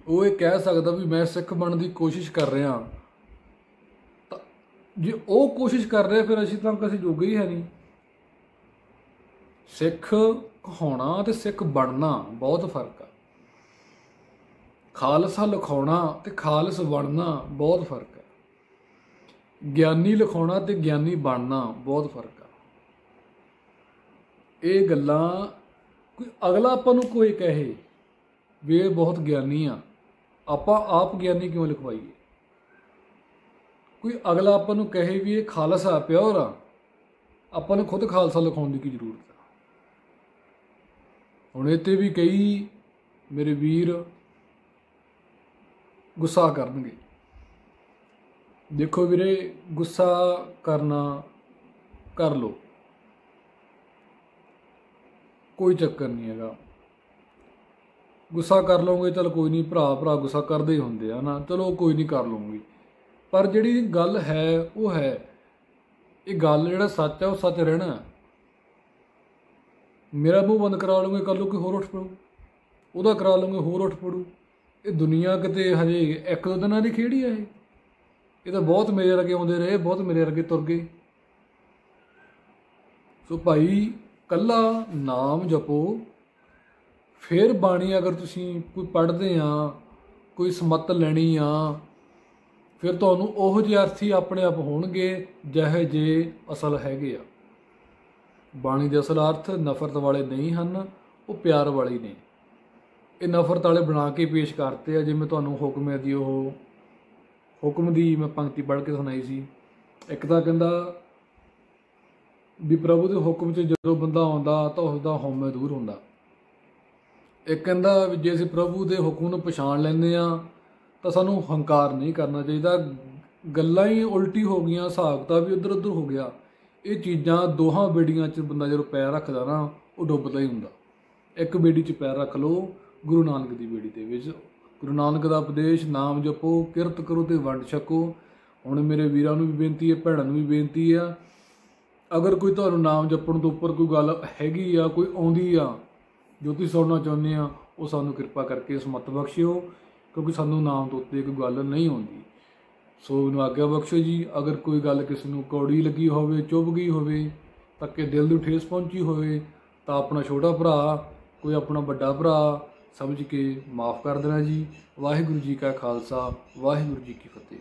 ਉਹ ਇਹ ਕਹਿ ਸਕਦਾ ਵੀ ਮੈਂ ਸਿੱਖ ਬਣਨ ਦੀ ਕੋਸ਼ਿਸ਼ ਕਰ ਰਿਹਾ, ਤਾਂ ਜੇ ਉਹ ਕੋਸ਼ਿਸ਼ ਕਰ ਰਿਹਾ ਫਿਰ ਅਸੀਂ ਤਾਂ ਕਿਸੇ ਜੋਗੇ ਹੀ ਹੈ ਨਹੀਂ। ਸਿੱਖ ਕਹਾਉਣਾ ਤੇ ਸਿੱਖ ਬਣਨਾ ਬਹੁਤ ਫਰਕ ਆ। ਖਾਲਸਾ ਲਿਖਾਉਣਾ ਤੇ ਖਾਲਸ ਬਣਨਾ ਬਹੁਤ ਫਰਕ ਹੈ। ਗਿਆਨੀ ਲਿਖਾਉਣਾ ਤੇ ਗਿਆਨੀ ਬਣਨਾ ਬਹੁਤ ਫਰਕ ਆ। ਇਹ ਗੱਲਾਂ ਕੋਈ ਅਗਲਾ ਆਪਾਂ ਨੂੰ ਕੋਈ ਕਹੇ ਵੀ ਇਹ ਬਹੁਤ ਗਿਆਨੀ ਆ, ਆਪਾਂ ਆਪ ਗਿਆਨੀ ਕਿਉਂ ਲਿਖਵਾਈਏ? ਕੋਈ ਅਗਲਾ ਆਪਾਂ ਨੂੰ ਕਹੇ ਵੀ ਇਹ ਖਾਲਸਾ ਪਿਓਰ ਆ, ਆਪਾਂ ਨੂੰ ਖੁਦ ਖਾਲਸਾ ਲਿਖਾਉਣ ਦੀ ਕੀ ਜ਼ਰੂਰਤ ਆ? ਹੁਣ ਇਹ 'ਤੇ ਵੀ ਕਈ ਮੇਰੇ ਵੀਰ ਗੁੱਸਾ ਕਰਨਗੇ। ਦੇਖੋ ਵੀਰੇ, ਗੁੱਸਾ ਕਰਨਾ ਕਰ ਲਓ, ਕੋਈ ਚੱਕਰ ਨਹੀਂ ਹੈਗਾ। ਗੁੱਸਾ ਕਰ ਲਓਗੇ ਚਲ ਕੋਈ ਨਹੀਂ, ਭਰਾ ਭਰਾ ਗੁੱਸਾ ਕਰਦੇ ਹੀ ਹੁੰਦੇ ਆ ਨਾ, ਚਲੋ ਕੋਈ ਨਹੀਂ ਕਰ ਲਊਂਗੀ। ਪਰ ਜਿਹੜੀ ਗੱਲ ਹੈ ਉਹ ਹੈ, ਇਹ ਗੱਲ ਜਿਹੜਾ ਸੱਚ ਹੈ ਉਹ ਸੱਚ ਰਹਿਣਾ। ਮੇਰਾ ਮੂੰਹ ਬੰਦ ਕਰਾ ਲਓਗੇ, ਕੱਲ੍ਹ ਨੂੰ ਕੋਈ ਹੋਰ ਉੱਠ ਪੜੂ, ਉਹਦਾ ਕਰਾ ਲਓਗੇ ਹੋਰ ਉੱਠ ਪੜੂ। ਇਹ ਦੁਨੀਆ ਕਿਤੇ ਹਜੇ ਇੱਕ ਦੋ ਦਿਨਾਂ ਦੀ ਖੇਡ ਹੀ ਆ। ਇਹ ਤਾਂ ਬਹੁਤ ਮੇਰੇ ਵਰਗੇ ਆਉਂਦੇ ਰਹੇ, ਬਹੁਤ ਮੇਰੇ ਵਰਗੇ ਤੁਰ ਗਏ। ਸੋ ਭਾਈ, ਕੱਲਾ ਨਾਮ ਜਪੋ, फिर बाणी अगर तुसी कोई पढ़ते आ, कोई समत लैनी आ, फिर तुहानू ओहो ਜਿਹੇ ਅਰਥੀ ਆਪਣੇ ਆਪ ਹੋਣਗੇ ਜਿਹੇ ਜੇ ਅਸਲ ਹੈਗੇ ਆ। ਬਾਣੀ ਦੇ ਅਸਲ ਅਰਥ ਨਫ਼ਰਤ ਵਾਲੇ ਨਹੀਂ ਹਨ, ਉਹ ਪਿਆਰ ਵਾਲੇ ਨੇ। ਇਹ ਨਫ਼ਰਤ ਵਾਲੇ ਬਣਾ ਕੇ ਪੇਸ਼ ਕਰਤੇ ਆ। ਜਿਵੇਂ ਤੁਹਾਨੂੰ ਹੁਕਮ ਦੀ ਉਹ ਹੁਕਮ ਦੀ ਮੈਂ ਪੰਕਤੀ ਪੜ੍ਹ ਕੇ ਸੁਣਾਈ ਸੀ। ਇੱਕ ਤਾਂ ਕਹਿੰਦਾ ਵੀ ਪ੍ਰਭੂ ਦੇ ਹੁਕਮ 'ਚ ਜਦੋਂ ਬੰਦਾ ਆਉਂਦਾ ਤਾਂ ਉਸਦਾ ਹਉਮੈ ਦੂਰ ਹੁੰਦਾ। ਇੱਕ ਕਹਿੰਦਾ ਵੀ ਜੇ ਅਸੀਂ ਪ੍ਰਭੂ ਦੇ ਹੁਕਮ ਨੂੰ ਪਛਾਣ ਲੈਂਦੇ ਹਾਂ ਤਾਂ ਸਾਨੂੰ ਹੰਕਾਰ ਨਹੀਂ ਕਰਨਾ ਚਾਹੀਦਾ। ਗੱਲਾਂ ਹੀ ਉਲਟੀ ਹੋ ਗਈਆਂ, ਹਿਸਾਬ ਕਿਤਾਬ ਵੀ ਇੱਧਰ ਉੱਧਰ ਹੋ ਗਿਆ। ਇਹ ਚੀਜ਼ਾਂ ਦੋਹਾਂ ਬੇੜੀਆਂ 'ਚ ਬੰਦਾ ਜਦੋਂ ਪੈਰ ਰੱਖਦਾ ਨਾ ਉਹ ਡੁੱਬਦਾ ਹੀ ਹੁੰਦਾ। ਇੱਕ ਬੇੜੀ 'ਚ ਪੈਰ ਰੱਖ ਲਓ, ਗੁਰੂ ਨਾਨਕ ਦੀ ਬੇੜੀ ਦੇ ਵਿੱਚ। ਗੁਰੂ ਨਾਨਕ ਦਾ ਉਪਦੇਸ਼, ਨਾਮ ਜਪੋ, ਕਿਰਤ ਕਰੋ ਅਤੇ ਵੰਡ ਛਕੋ। ਹੁਣ ਮੇਰੇ ਵੀਰਾਂ ਨੂੰ ਵੀ ਬੇਨਤੀ ਹੈ, ਭੈਣਾਂ ਨੂੰ ਵੀ ਬੇਨਤੀ ਆ, ਅਗਰ ਕੋਈ ਤੁਹਾਨੂੰ ਨਾਮ ਜਪਣ ਤੋਂ ਉੱਪਰ ਕੋਈ ਗੱਲ ਹੈਗੀ ਆ, ਕੋਈ ਆਉਂਦੀ ਆ ਜੋ ਤੁਸੀਂ ਸੁਣਨਾ ਚਾਹੁੰਦੇ ਆ, ਉਹ ਸਾਨੂੰ ਕਿਰਪਾ ਕਰਕੇ ਸਮਤ ਬਖਸ਼ਿਓ, ਕਿਉਂਕਿ ਸਾਨੂੰ ਨਾਮ ਤੋਂ ਉੱਤੇ ਕੋਈ ਗੱਲ ਨਹੀਂ ਆਉਂਦੀ। ਸੋ ਮੈਨੂੰ ਆਗਿਆ ਬਖਸ਼ੋ ਜੀ। ਅਗਰ ਕੋਈ ਗੱਲ ਕਿਸੇ ਨੂੰ ਕੌੜੀ ਲੱਗੀ ਹੋਵੇ, ਚੁੱਭ ਗਈ ਹੋਵੇ, ਤਾਂ ਕਿ ਦਿਲ ਨੂੰ ਠੇਸ ਪਹੁੰਚੀ ਹੋਵੇ, ਤਾਂ ਆਪਣਾ ਛੋਟਾ ਭਰਾ ਕੋਈ ਆਪਣਾ ਵੱਡਾ ਭਰਾ ਸਮਝ ਕੇ ਮਾफ़ ਕਰ ਦੇਣਾ ਜੀ। ਵਾਹਿਗੁਰੂ ਜੀ ਕਾ ਖਾਲਸਾ, ਵਾਹਿਗੁਰੂ ਜੀ ਕੀ ਫਤਿਹ।